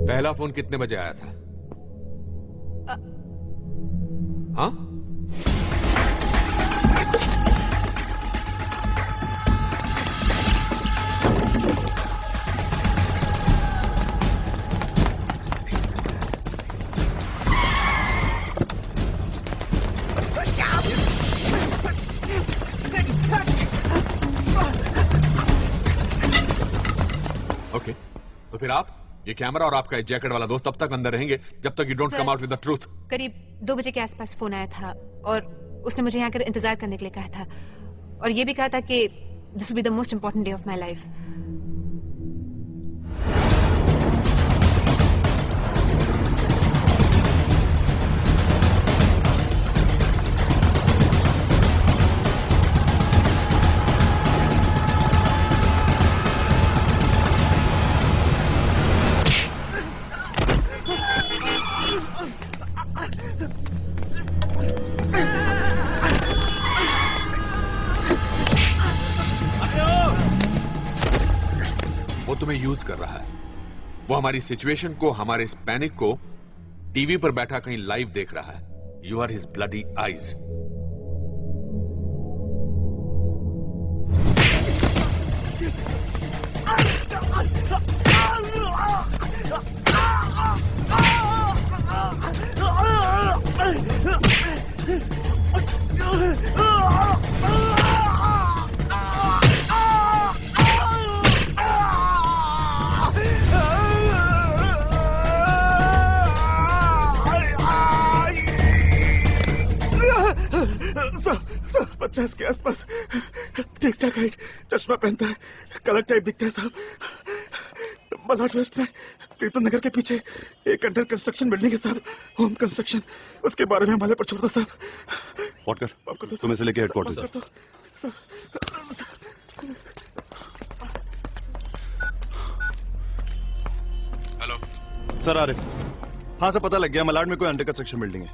पहला फोन कितने बजे आया था? हाँ? ओके, तो फिर आप, ये कैमरा और आपका जैकेट वाला दोस्त तब तक अंदर रहेंगे जब तक you don't come out with the truth. करीब 2 बजे के आसपास फोन आया था और उसने मुझे यहाँ कर इंतजार करने के लिए कहा था और ये भी कहा था कि this will be the most important day of my life. तुम्हें यूज कर रहा है। वो हमारी सिचुएशन को, हमारे इस पैनिक को टीवी पर बैठा कहीं लाइव देख रहा है। You are his bloody eyes. सब 50 के आसपास, ठीक ठाक हाइट, चश्मा पहनता है, कलर टाइप दिखता है साहब। मलाड वेस्ट में प्रीतम नगर के पीछे एक अंडर कंस्ट्रक्शन बिल्डिंग है साहब, होम कंस्ट्रक्शन। उसके बारे में हमारे पर छोड़ दो साहब। वॉटकर तुम्हें से लेके हेडक्वार्टर्स हेलो सर। आरिफ, हाँ सर पता लग गया, मलाड में कोई अंडर कंस्ट्रक्शन बिल्डिंग है।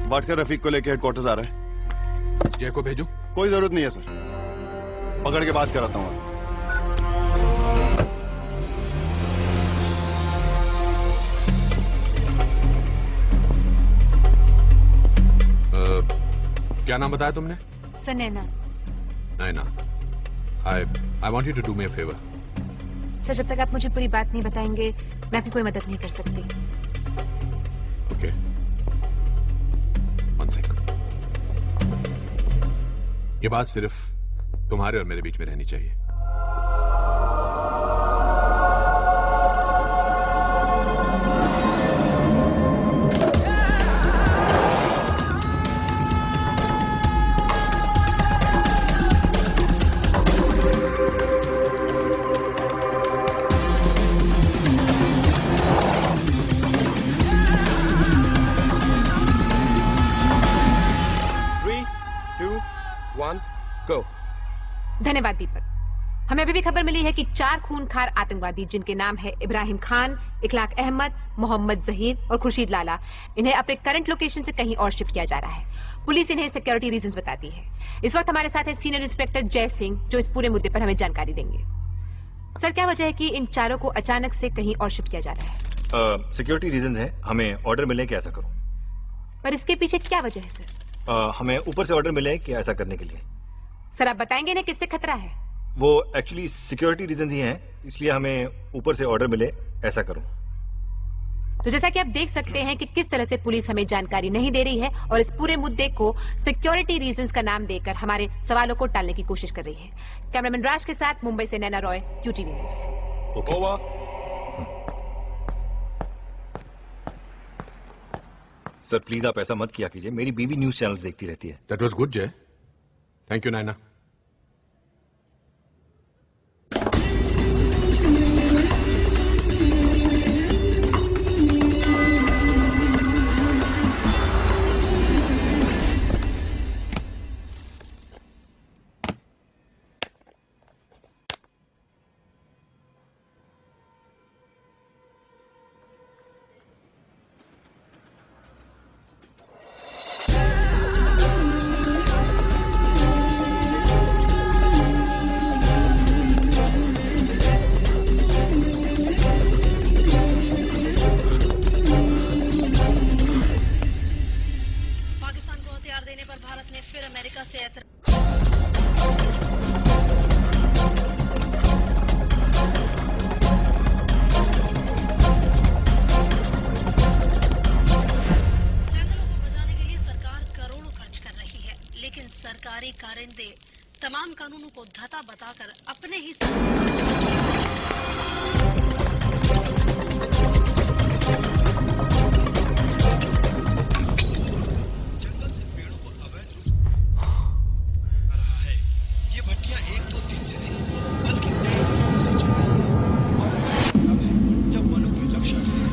वाटकर रफीक को लेके हेडक्वार्टर्स आ रहा है। जय को भेजूं? कोई जरूरत नहीं है सर, पकड़ के बात कराता हूँ। क्या नाम बताया तुमने? Sir Naina. Naina, I want you to do me a favor. Sir जब तक आप मुझे पूरी बात नहीं बताएंगे मैं आपकी कोई मदद नहीं कर सकती। Okay. One second. ये बात सिर्फ तुम्हारे और मेरे बीच में रहनी चाहिए। धन्यवाद दीपक। हमें अभी भी खबर मिली है कि 4 खूनखार आतंकवादी जिनके नाम है इब्राहिम खान, इखलाक अहमद, मोहम्मद जहीर और खुर्शीद लाला, इन्हें अपने करंट लोकेशन से कहीं और शिफ्ट किया जा रहा है। पुलिस इन्हें सिक्योरिटी रीजंस बताती है। इस वक्त हमारे साथ है सीनियर इंस्पेक्टर जय सिंह जो इस पूरे मुद्दे पर हमें जानकारी देंगे। सर क्या वजह है कि इन चारों को अचानक से कहीं और शिफ्ट किया जा रहा है? सिक्योरिटी रीजन है, हमें ऑर्डर मिले कि ऐसा करो। पर इसके पीछे क्या वजह है सर? हमें ऊपर से ऑर्डर मिले कि ऐसा करने के लिए। सर आप बताएंगे ना किससे खतरा है? वो एक्चुअली सिक्योरिटी रीजन ही हैं, इसलिए हमें ऊपर से ऑर्डर मिले ऐसा करो। तो जैसा कि आप देख सकते हैं कि किस तरह से पुलिस हमें जानकारी नहीं दे रही है और इस पूरे मुद्दे को सिक्योरिटी रीजंस का नाम देकर हमारे सवालों को टालने की कोशिश कर रही है। कैमरामैन राज के साथ मुंबई से Naina Roy, QTV news. Sir please आप ऐसा मत किया कीजिए, मेरी बीवी न्यूज चैनल्स देखती रहती है। That was good, Jay. Thank you, Naina. सरकारी कारिंदे तमाम कानूनों को धता बताकर अपने ही जंगल से पेड़ों को अवैध रूप आ रहा है। ये भट्टियां 1-2 दिन से नहीं बल्कि कई महीनों से चल रही है और अब है जब वनों की रक्षा के लिए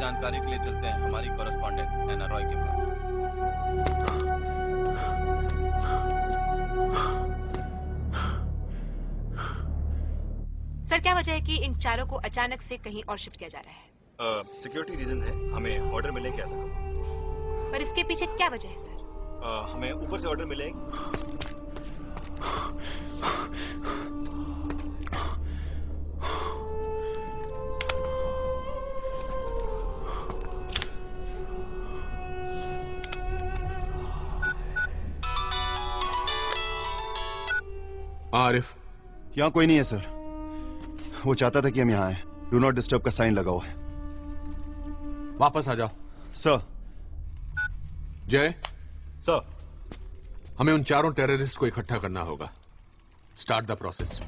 जानकारी के लिए चलते हैं हमारी कॉरेस्पॉन्डेंट नैना रॉय के पास। सर क्या वजह है कि इन चारों को अचानक से कहीं और शिफ्ट किया जा रहा है? सिक्योरिटी रीजन है, हमें ऑर्डर मिले कि ऐसा करो। पर इसके पीछे क्या वजह है सर? हमें ऊपर से ऑर्डर मिले। आरिफ, यहाँ कोई नहीं है सर। वो चाहता था कि हम यहाँ आए। डू नॉट डिस्टर्ब का साइन लगा हुआ है। वापस आ जाओ। सर। जय सर, हमें उन चारों टेररिस्ट को इकट्ठा करना होगा। Start the process.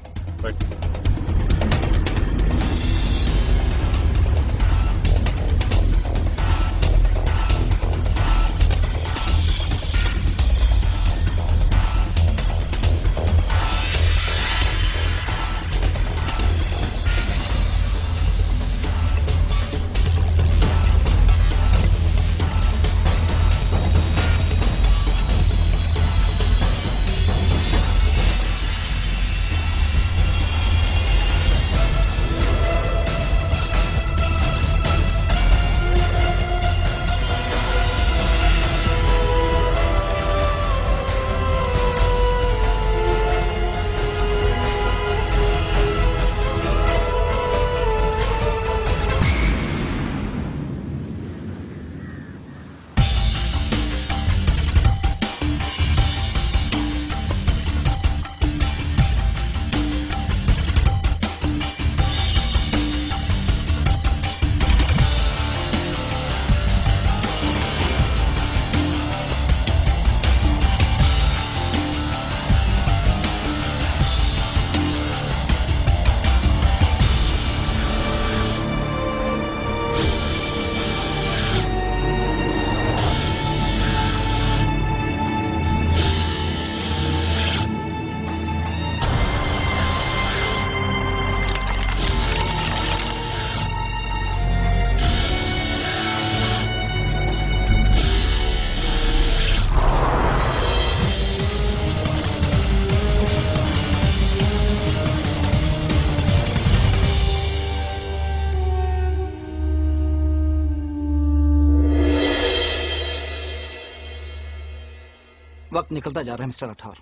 वक्त निकलता जा रहा है मिस्टर राठौर।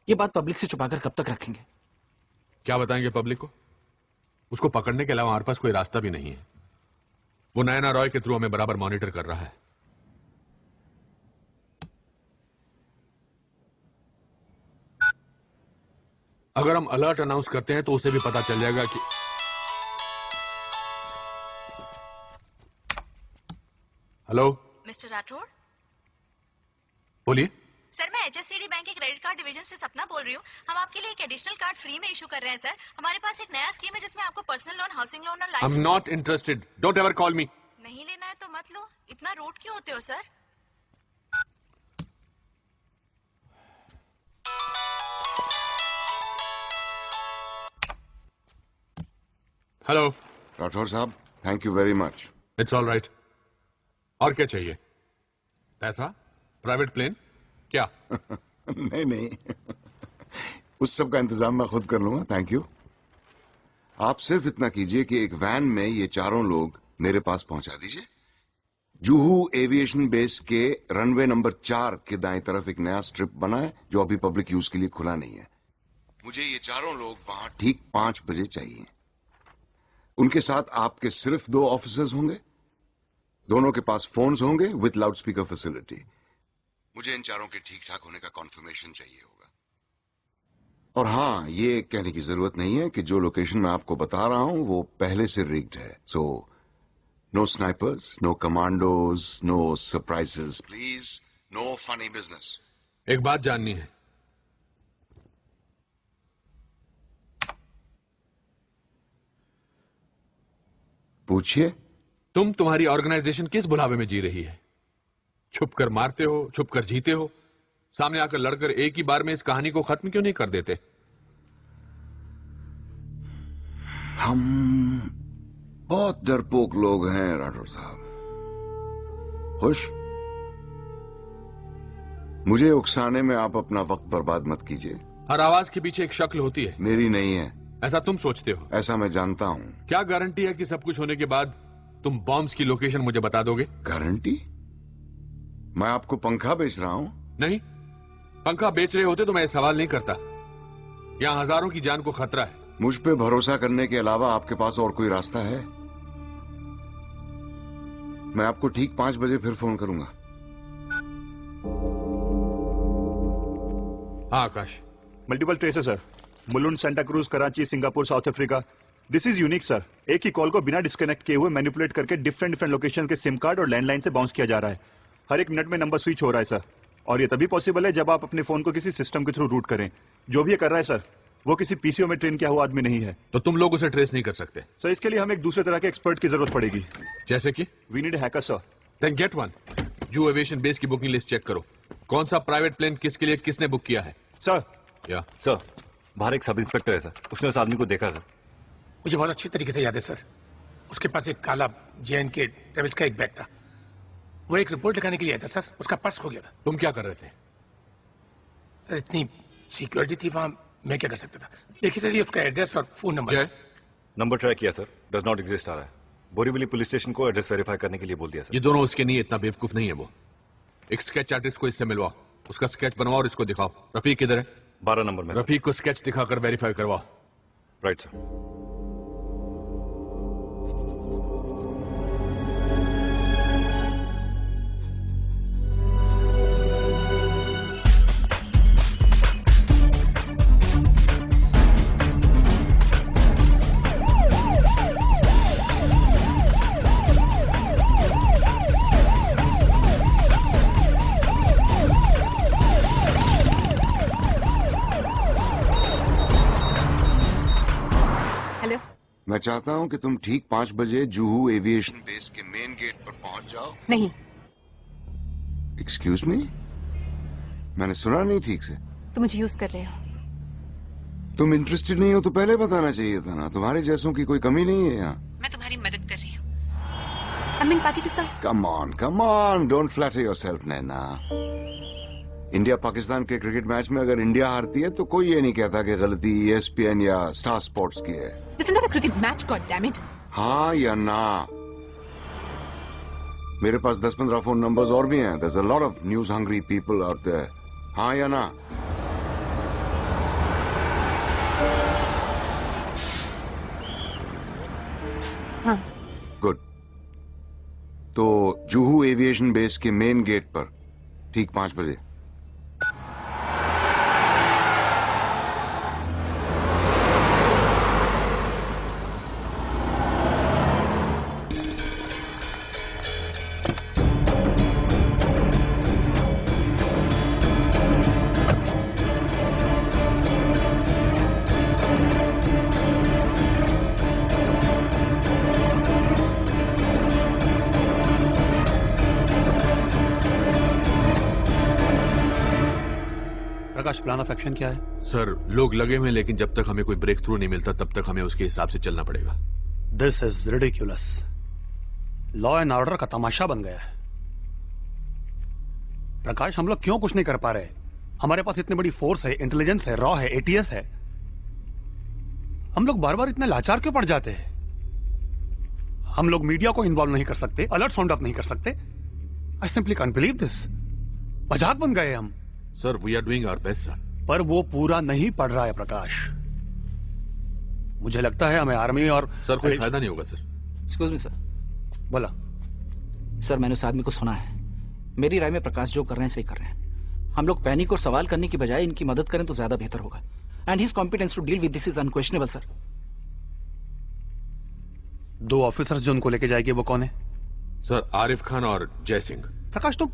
ये बात पब्लिक से छुपाकर कब तक रखेंगे? क्या बताएंगे पब्लिक को? उसको पकड़ने के अलावा हमारे पास कोई रास्ता भी नहीं है। वो नयना रॉय के थ्रू हमें बराबर मॉनिटर कर रहा है। अगर हम अलर्ट अनाउंस करते हैं तो उसे भी पता चल जाएगा कि हेलो मिस्टर राठौर, बोलिए। सर मैं HSCD बैंक के क्रेडिट कार्ड डिवीजन से सपना बोल रही हूँ। हम आपके लिए एक एडिशनल कार्ड फ्री में इशू कर रहे हैं सर। हमारे पास एक नया स्कीम है जिसमें आपको पर्सनल लोन, हाउसिंग लोन और I am not interested. Don't ever call मी। नहीं लेना है तो मत लो। इतना रूड क्यों होते हो सर? हेलो राठौर साहब, thank you very much. It's all right. और क्या चाहिए? पैसा? Private plane? क्या? नहीं नहीं, उस सब का इंतजाम मैं खुद कर लूंगा, थैंक यू। आप सिर्फ इतना कीजिए कि एक वैन में ये चारों लोग मेरे पास पहुंचा दीजिए। जुहू एविएशन बेस के रनवे नंबर 4 के दाएं तरफ एक नया स्ट्रिप बना है जो अभी पब्लिक यूज के लिए खुला नहीं है। मुझे ये चारों लोग वहां ठीक 5 बजे चाहिए। उनके साथ आपके सिर्फ 2 ऑफिसर्स होंगे, दोनों के पास फोन्स होंगे विथ लाउडस्पीकर फैसिलिटी। मुझे इन चारों के ठीक ठाक होने का कॉन्फर्मेशन चाहिए होगा। और हां, ये कहने की जरूरत नहीं है कि जो लोकेशन मैं आपको बता रहा हूं वो पहले से रिग्ड है। So no snipers, no commandos, no surprises, please, no funny business. एक बात जाननी है। पूछिए। तुम्हारी ऑर्गेनाइजेशन किस बुलावे में जी रही है? छुप कर मारते हो, छुप कर जीते हो, सामने आकर लड़कर एक ही बार में इस कहानी को खत्म क्यों नहीं कर देते? हम बहुत डरपोक लोग हैं राठौर साहब। खुश? मुझे उकसाने में आप अपना वक्त बर्बाद मत कीजिए। हर आवाज के पीछे एक शक्ल होती है। मेरी नहीं है। ऐसा तुम सोचते हो? ऐसा मैं जानता हूं। क्या गारंटी है कि सब कुछ होने के बाद तुम बॉम्ब्स की लोकेशन मुझे बता दोगे? गारंटी? मैं आपको पंखा बेच रहा हूं? नहीं, पंखा बेच रहे होते तो मैं सवाल नहीं करता। यहां हजारों की जान को खतरा है। मुझ पे भरोसा करने के अलावा आपके पास और कोई रास्ता है? मैं आपको ठीक 5 बजे फिर फोन करूंगा। हाँ Akash. Multiple traces sir. Mulund, Santa Cruz, Karachi, Singapore, South Africa. This is unique sir. एक ही कॉल को बिना डिस्कनेक्ट किए हुए मैनिपुलेट करके डिफरेंट लोकेशन के सिम कार्ड और लैंडलाइन से बाउंस किया जा रहा है। हर 1 मिनट में नंबर स्विच हो रहा है सर। और ये तभी पॉसिबल है जब आप अपने फोन को किसी सिस्टम के थ्रू रूट करें। जो भी ये कर रहा है सर, वो किसी पीसीओ में ट्रेन किया हुआ आदमी नहीं है। तो तुम लोग उसे ट्रेस नहीं कर सकते? सर इसके लिए हमें एक दूसरे तरह के एक्सपर्ट की जरूरत पड़ेगी। जैसे कि? We need hacker sir. Then get one. Juhu aviation base की बुकिंग लिस्ट चेक करो। कौन सा प्राइवेट प्लेन किसके लिए किसने बुक किया है? सर। या सर, बाहर एक सब इंस्पेक्टर है सर, उसने उस आदमी को देखा सर। मुझे बहुत अच्छी तरीके से याद है सर। उसके पास एक काला JNK ट्रेवल्स का एक बैग था। वो एक रिपोर्ट लिखाने के लिए आया था सर। उसका पर्स खो गया था। तुम क्या कर रहे थे? सर इतनी सिक्योरिटी थी वहां, मैं क्या कर सकता था? देखिए सर, ये उसका एड्रेस और फोन नंबर। नंबर ट्राई किया सर, डज नॉट एग्जिस्ट आ रहा है। बोरीवली पुलिस स्टेशन को एड्रेस वेरीफाई करने के लिए बोल दिया सर। ये दोनों उसके नहीं, इतना बेवकूफ नहीं है वो। एक स्केच आर्टिस्ट को इससे मिलवाओ, उसका स्केच बनवाओ और इसको दिखाओ। रफीक किधर है? 12 नंबर में। रफीक को स्केच दिखाकर वेरीफाई करवाओ। Right sir. मैं चाहता हूं कि तुम ठीक 5 बजे जुहू एविएशन बेस के मेन गेट पर पहुंच जाओ। नहीं। एक्सक्यूज मी, मैंने सुना नहीं ठीक से। तुम मुझे यूज कर रहे हो। तुम इंटरेस्टेड नहीं हो तो पहले बताना चाहिए था ना। तुम्हारे जैसों की कोई कमी नहीं है यहाँ। मैं तुम्हारी मदद कर रही हूँ। I'm in party to sir. Come on, don't flatter yourself, Naina. India Pakistan के क्रिकेट मैच में अगर इंडिया हारती है तो कोई ये नहीं कहता कि गलती ESPN या स्टार स्पोर्ट्स की है। This is not a cricket match, God damn it. हाँ या ना? मेरे पास 10-15 फोन नंबर्स और भी हैं। There's a lot of news hungry people out there. हाँ या ना? हाँ। गुड। तो जुहू एविएशन बेस के मेन गेट पर ठीक 5 बजे। प्रकाश, प्लान ऑफ एक्शन क्या है? सर, लोग लगे हुए हैं, लेकिन जब तक हमें कोई ब्रेक थ्रू नहीं मिलता तब तक हमें उसके हिसाब से चलना पड़ेगा। This is ridiculous. Law and order का तमाशा बन गया है। प्रकाश, हम लोग क्यों कुछ नहीं कर पा रहे? हमारे पास इतनी बड़ी फोर्स है, इंटेलिजेंस है, रॉ है, एटीएस है। हम लोग बार बार इतने लाचार क्यों पड़ जाते हैं? हम लोग मीडिया को इन्वॉल्व नहीं कर सकते, अलर्ट साउंड ऑफ नहीं कर सकते। I simply can't believe this. मजाक बन गए हम। Sir, we are doing our best sir. पर वो पूरा नहीं पड़ रहा है प्रकाश। मुझे लगता है हमें आर्मी और सर कोई फायदा नहीं होगा सर। Excuse me sir. बोला। सर, मैंने उस आदमी को सुना है। मेरी राय में प्रकाश जो कर रहे हैं सही कर रहे हैं। हम लोग पैनिक और सवाल करने की बजाय इनकी मदद करें तो ज्यादा बेहतर होगा। And his competence to deal with this is unquestionable sir. 2 officers जो उनको लेके जाएंगे वो कौन है? सर, आरिफ खान और जय सिंह। प्रकाश, तुम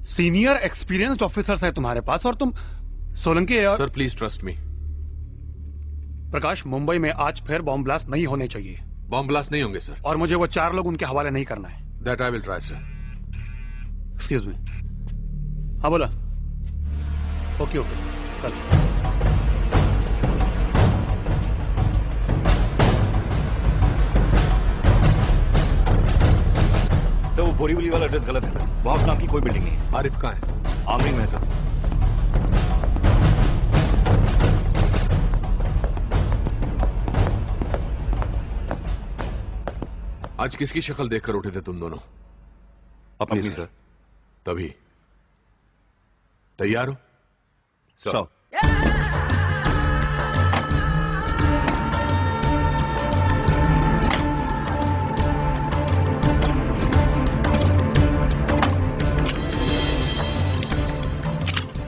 सीनियर एक्सपीरियंस्ड ऑफिसर्स है तुम्हारे पास और तुम सोलंकी है। Sir please trust me. Prakash, Mumbai में आज फिर बॉम्ब ब्लास्ट नहीं होने चाहिए। बॉम्ब ब्लास्ट नहीं होंगे सर। और मुझे वो 4 लोग उनके हवाले नहीं करना है। That I will try sir. Excuse me. हाँ बोला। ओके ओके, कल। सर, वो बोरीवली वाला एड्रेस गलत है सर। वहां उस नाम की कोई बिल्डिंग नहीं है। आरिफ कहाँ है? आमरी में है सर। आज किसकी शक्ल देखकर उठे थे तुम दोनों? अपनी सर। तभी तैयार हो? सर।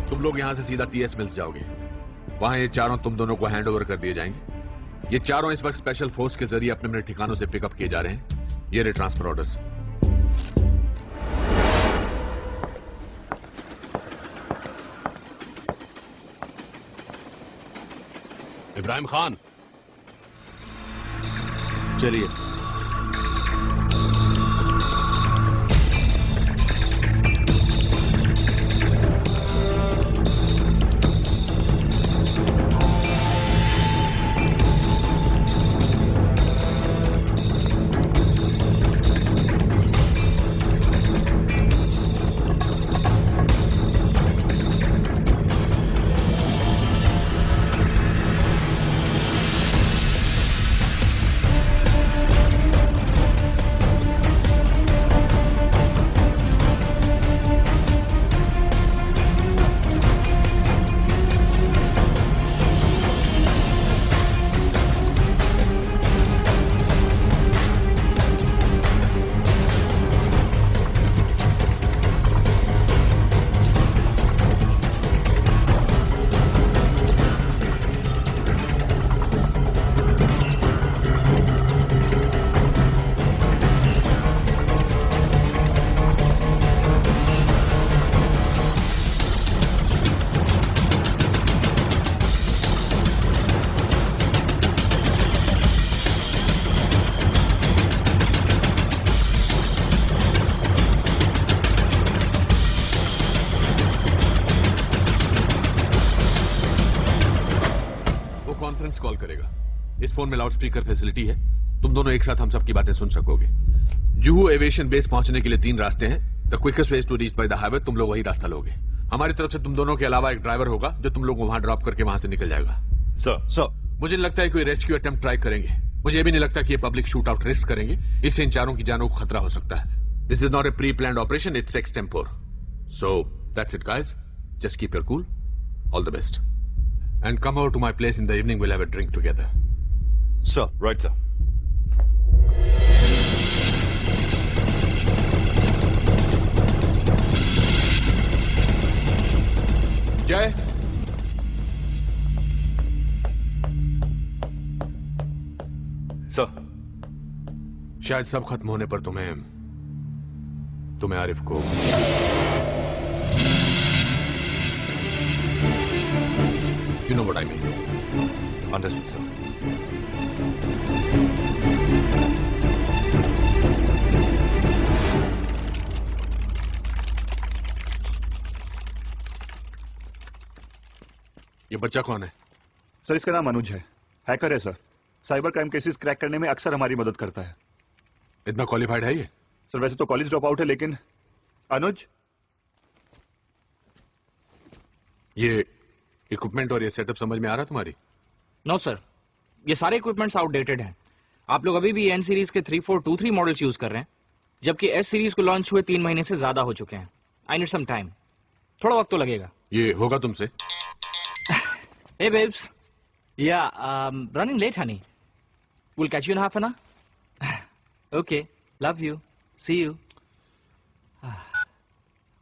तुम लोग यहां से सीधा टीएस मिल्स जाओगे। वहां ये चारों तुम दोनों को हैंड ओवर कर दिए जाएंगे। ये चारों इस वक्त स्पेशल फोर्स के जरिए अपने अपने ठिकानों से पिकअप किए जा रहे हैं। ये रहे ट्रांसफर ऑर्डर्स। इब्राहिम खान, चलिए। कॉल करेगा। इस फोन में लाउड स्पीकर फैसिलिटी है। तुम दोनों एक साथ हम सब की बातें सुन सकोगे। जुहू एविएशन बेस पहुंचने के लिए 3 रास्ते हैं। The quickest way to reach by the highway. तुम लोग वही रास्ता लोगे। हमारी तरफ से तुम दोनों के अलावा एक ड्राइवर होगा जो तुम लोग को वहां ड्रॉप करके वहां से निकल जाएगा। सर मुझे नहीं लगता है कोई रेस्क्यू अटेम्प्ट ट्राई करेंगे। मुझे भी नहीं लगता कि ये पब्लिक शूट आउट रिस्क करेंगे। इससे इन चारों की जानों को खतरा हो सकता है। This is not a pre planned operation, it's extempore. So that's it guys. Just keep your cool. All the best. And come over to my place in the evening. We'll have a drink together. Sir, right, sir. जय, sir, शायद सब खत्म होने पर तुम्हें आरिफ को You know what I mean. Understood, sir. ये बच्चा कौन है? सर इसका नाम अनुज है, हैकर है sir. Cyber crime cases crack करने में अक्सर हमारी मदद करता है। इतना क्वालिफाइड है ये? सर वैसे तो कॉलेज ड्रॉप आउट है, लेकिन अनुज, ये इक्विपमेंट और ये सेटअप समझ में आ रहा तुम्हारी? नो सर, ये सारे इक्विपमेंट्स आउटडेटेड हैं। आप लोग अभी भी एन सीरीज के 3423 मॉडल्स यूज कर रहे हैं, जबकि एस सीरीज को लॉन्च हुए 3 महीने से ज्यादा हो चुके हैं। आई नीड सम टाइम, थोड़ा वक्त तो लगेगा। ये होगा तुमसे? Hey babes, yeah, running late, honey. We'll catch you in half an hour. Okay, love you. See you.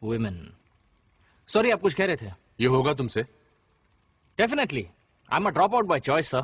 Women. Sorry, आप कुछ कह रहे थे? ये होगा तुमसे? Definitely. I'm a dropout by choice, sir.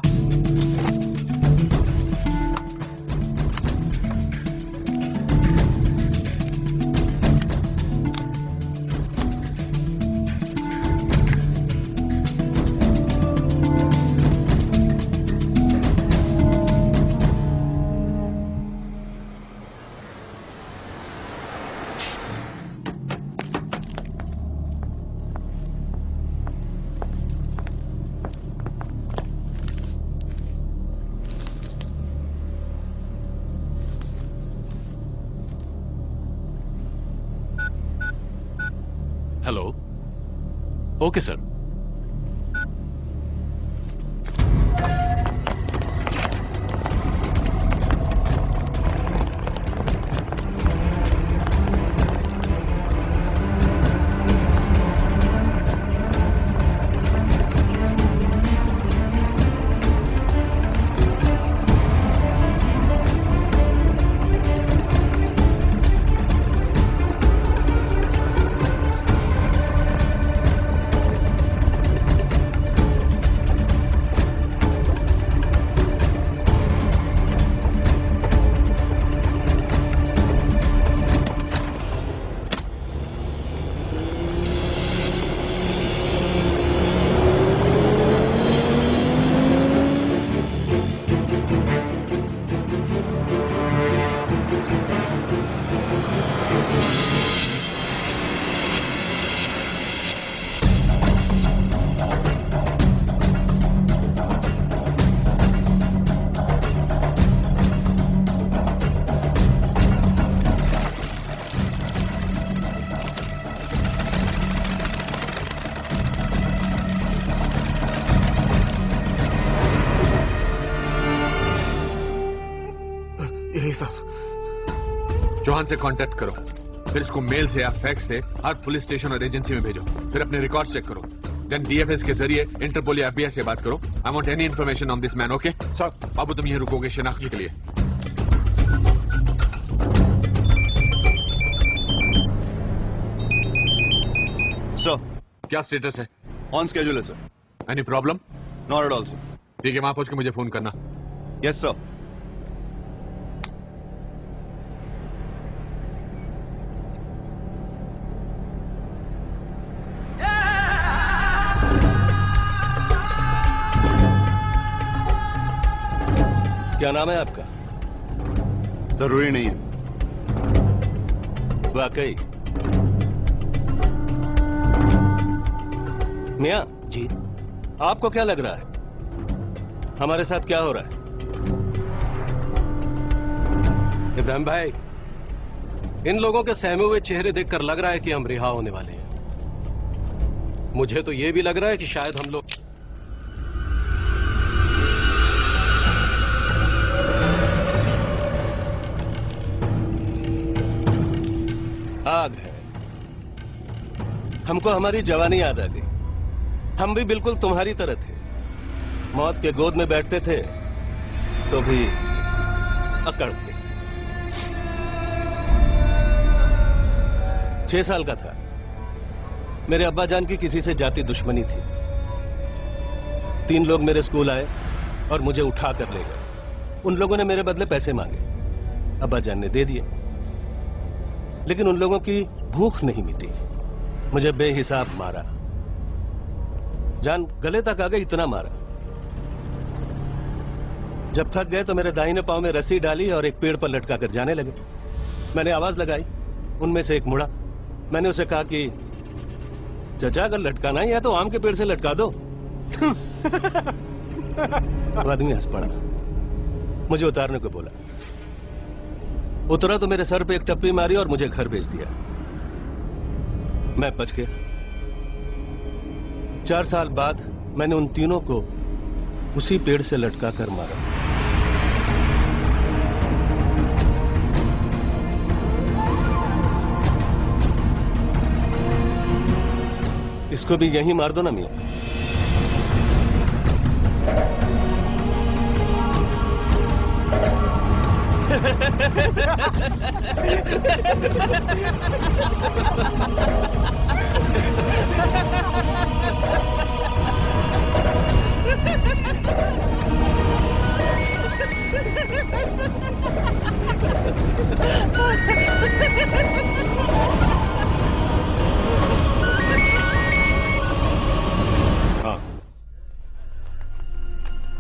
Hello. Okay sir. Chauhan से कांटेक्ट करो, फिर इसको मेल से या फैक्स से हर पुलिस स्टेशन और एजेंसी में भेजो, फिर अपने रिकॉर्ड चेक करो, देन डीएफएस के जरिए इंटरपोल या एफबीआई से बात करो। I want any information on this man. Okay sir. बाबू तुम यहीं रुकोगे शिनाख्त के लिए? सर क्या स्टेटस है? ऑन स्केड्यूल है sir. Any problem? Not at all sir. ठीक है, वहां पहुंच के मुझे फोन करना। Yes sir. क्या नाम है आपका? जरूरी नहीं है। वाकई? मियां जी, आपको क्या लग रहा है हमारे साथ क्या हो रहा है? इब्राहिम भाई, इन लोगों के सहमे हुए चेहरे देखकर लग रहा है कि हम रिहा होने वाले हैं। मुझे तो यह भी लग रहा है कि शायद हम लोग आग है, हमको हमारी जवानी याद आ गई। हम भी बिल्कुल तुम्हारी तरह थे, मौत के गोद में बैठते थे तो भी अकड़ के। 6 साल का था, मेरे अब्बा जान की किसी से जाति दुश्मनी थी। 3 लोग मेरे स्कूल आए और मुझे उठा कर ले गए। उन लोगों ने मेरे बदले पैसे मांगे, अब्बा जान ने दे दिए, लेकिन उन लोगों की भूख नहीं मिटी। मुझे बेहिसाब मारा, जान गले तक आ गई, इतना मारा। जब थक गए तो मेरे दाहिने पांव में रस्सी डाली और एक पेड़ पर लटका कर जाने लगे। मैंने आवाज लगाई, उनमें से एक मुड़ा। मैंने उसे कहा कि चचा अगर लटकाना है या तो आम के पेड़ से लटका दो। वो आदमी हंस पड़ा, मुझे उतारने को बोला। उतरा तो मेरे सर पे एक टप्पी मारी और मुझे घर भेज दिया। मैं बच गया। 4 साल बाद मैंने उन तीनों को उसी पेड़ से लटका कर मारा। इसको भी यहीं मार दो ना मियां।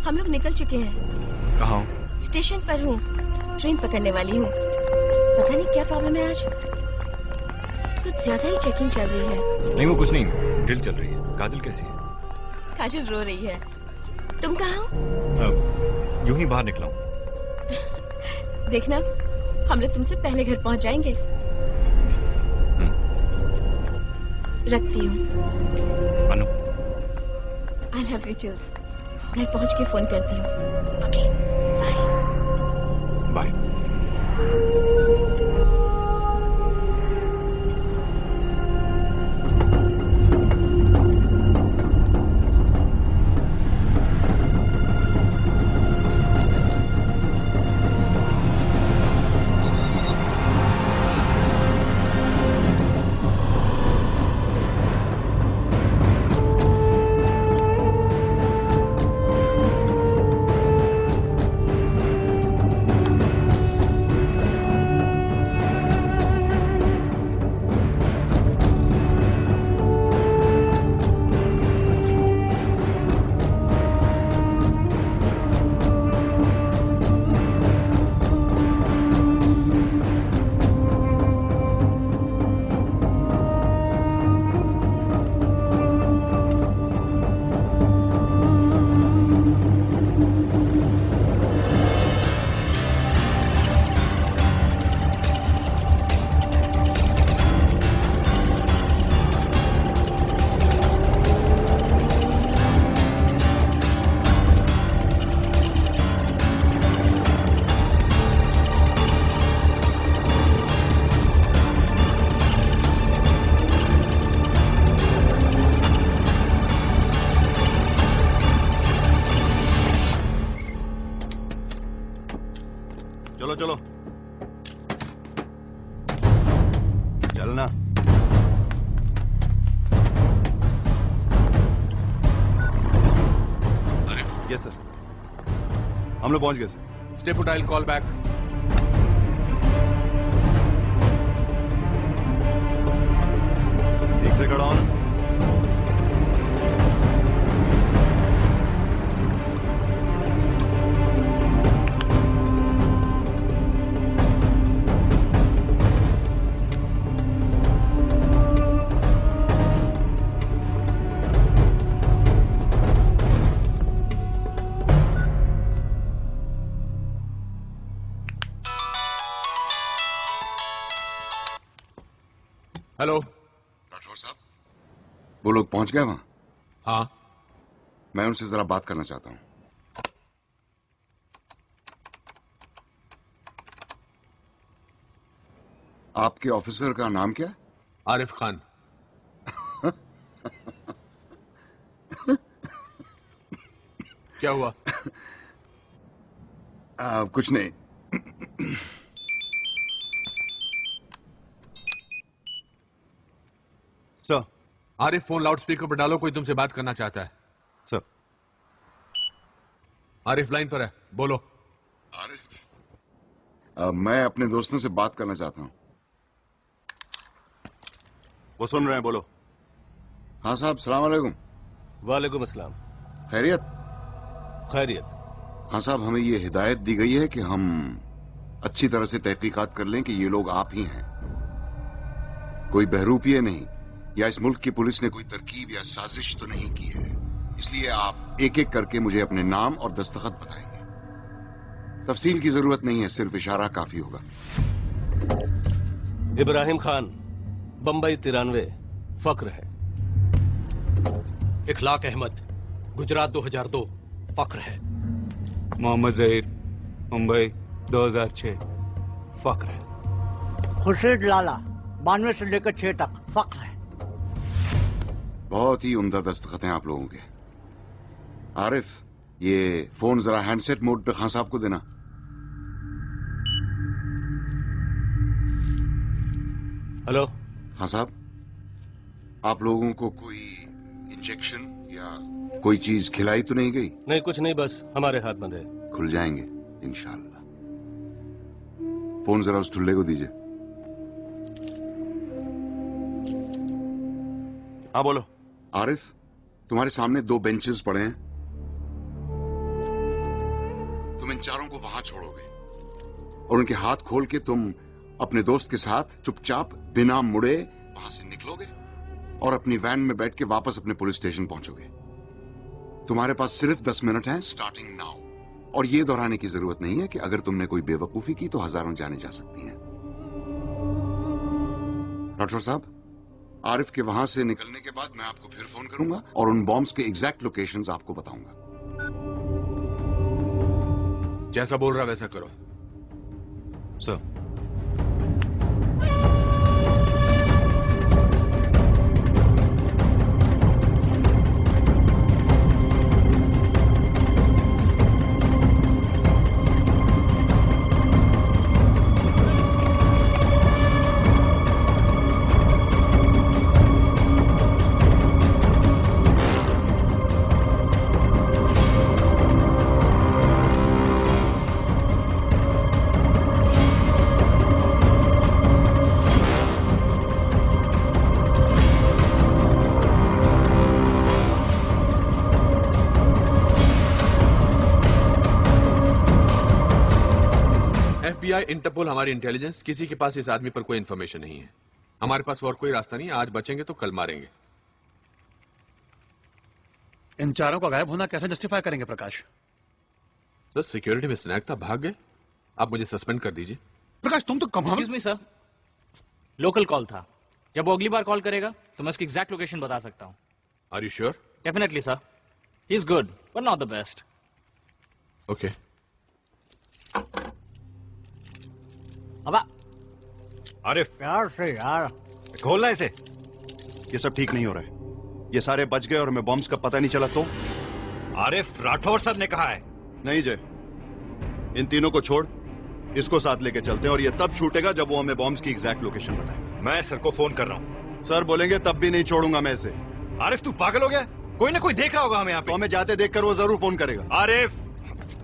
हम लोग निकल चुके हैं। कहाँ हो? स्टेशन पर हूँ, ट्रेन पकड़ने वाली हूँ। पता नहीं क्या प्रॉब्लम है आज, कुछ ज्यादा ही चेकिंग चल रही है। नहीं वो कुछ नहीं, ड्रिल चल रही है। काजल कैसी है? काजल रो रही है। तुम कहाँ हो? यूं ही बाहर निकला हूँ। देखना, हम लोग तुमसे पहले घर पहुँच जाएंगे। रखती हूँ। Anu, I love you too. घर पहुंच के फोन करती हूँ। Okay, bye. बाय। चलो चलो चलना। आरिफ। यस सर, हम लोग पहुंच गए sir. Stay put, I will call back. ठीक से खड़ा हो ना। हेलो राठौर साहब, वो लोग पहुंच गए वहां? हाँ। मैं उनसे जरा बात करना चाहता हूं। आपके ऑफिसर का नाम क्या है? आरिफ खान। क्या हुआ? कुछ नहीं। Sir, Arif, phone loud speaker पर डालो, कोई तुमसे बात करना चाहता है। सर। आरिफ लाइन पर है, बोलो। आरिफ, मैं अपने दोस्तों से बात करना चाहता हूं। वो सुन रहे हैं, बोलो। हाँ साहब, सलाम अलैकुम। वालेकुम अस्सलाम। खैरियत? खैरियत। हाँ साहब, हमें ये हिदायत दी गई है कि हम अच्छी तरह से तहकीकात कर लें कि ये लोग आप ही हैं, कोई बहरूपिये नहीं, या इस मुल्क की पुलिस ने कोई तरकीब या साजिश तो नहीं की है। इसलिए आप एक एक करके मुझे अपने नाम और दस्तखत बताएंगे। तफसील की जरूरत नहीं है, सिर्फ इशारा काफी होगा। इब्राहिम खान, बंबई 93, फक्र है। इखलाक अहमद, गुजरात 2002, फक्र है। मोहम्मद जहीर, मुंबई 2006, फक्र है। खुर्शीद लाला, 92 से लेकर 6 तक, फक्र है। बहुत ही उम्दा दस्तखत हैं आप लोगों के। आरिफ, ये फोन जरा हैंडसेट मोड पे खान साहब को देना। हेलो। खान साहब, आप लोगों को कोई इंजेक्शन या कोई चीज खिलाई तो नहीं गई? नहीं, कुछ नहीं, बस हमारे हाथ बंद है। खुल जाएंगे इंशाल्लाह। फोन जरा उस ठुल्ले को दीजिए। हाँ बोलो। आरिफ, तुम्हारे सामने 2 बेंचेस पड़े हैं, तुम इन चारों को वहां छोड़ोगे और उनके हाथ खोल के तुम अपने दोस्त के साथ चुपचाप बिना मुड़े वहां से निकलोगे और अपनी वैन में बैठ के वापस अपने पुलिस स्टेशन पहुंचोगे। तुम्हारे पास सिर्फ 10 मिनट हैं, स्टार्टिंग नाउ। और ये दोहराने की जरूरत नहीं है कि अगर तुमने कोई बेवकूफी की तो हजारों जाने जा सकती हैं। डॉक्टर साहब, आरिफ के वहां से निकलने के बाद मैं आपको फिर फोन करूंगा और उन बॉम्ब्स के एग्जैक्ट लोकेशंस आपको बताऊंगा। जैसा बोल रहा वैसा करो। सर। FBI, इंटरपोल, हमारी इंटेलिजेंस, किसी के पास इस आदमी पर कोई इंफॉर्मेशन नहीं है। हमारे पास और कोई रास्ता नहीं है। आज बचेंगे तो कल मारेंगे। इन चारों का गायब होना कैसे जस्टिफाई करेंगे प्रकाश? सर, सिक्योरिटी में स्नैक था, भाग गए। आप मुझे सस्पेंड कर दीजिए। प्रकाश, तुम तो कम। Excuse me sir, local call था। जब वो अगली बार कॉल करेगा तो मैं उसकी एग्जैक्ट लोकेशन बता सकता हूँ। Are you sure? Definitely sir, he is good but not the best. Okay. अबा आरिफ, प्यार से यार खोलना इसे। ये सब ठीक नहीं हो रहा है। ये सारे बच गए और हमें बॉम्ब्स का पता नहीं चला तो? आरिफ, राठौर सर ने कहा है। नहीं जय, इन तीनों को छोड़, इसको साथ लेके चलते हैं और ये तब छूटेगा जब वो हमें बॉम्ब्स की एग्जैक्ट लोकेशन बताए। मैं सर को फोन कर रहा हूँ। सर बोलेंगे तब भी नहीं छोड़ूंगा मैं इसे। आरिफ, तू पागल हो गया? कोई ना कोई देख रहा होगा हमें यहाँ पे। तो हमें जाते देखकर वो जरूर फोन करेगा। आरिफ,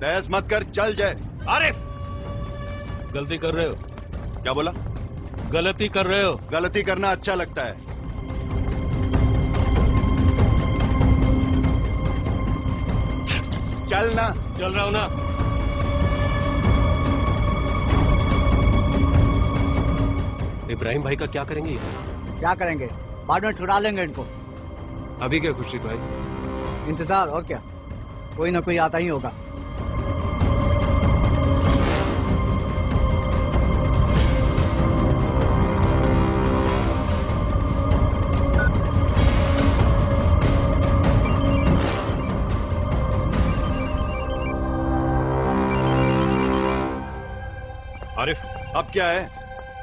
बहस मत कर, चल जाए। आरिफ, गलती कर रहे हो। क्या बोला? गलती कर रहे हो। गलती करना अच्छा लगता है। चल ना। चल रहा हूं ना। इब्राहिम भाई का क्या करेंगे ये? क्या करेंगे? बाद में छुड़ा लेंगे इनको। अभी क्या खुर्शीद भाई? इंतजार, और क्या, कोई ना कोई आता ही होगा। आरिफ, अब क्या है?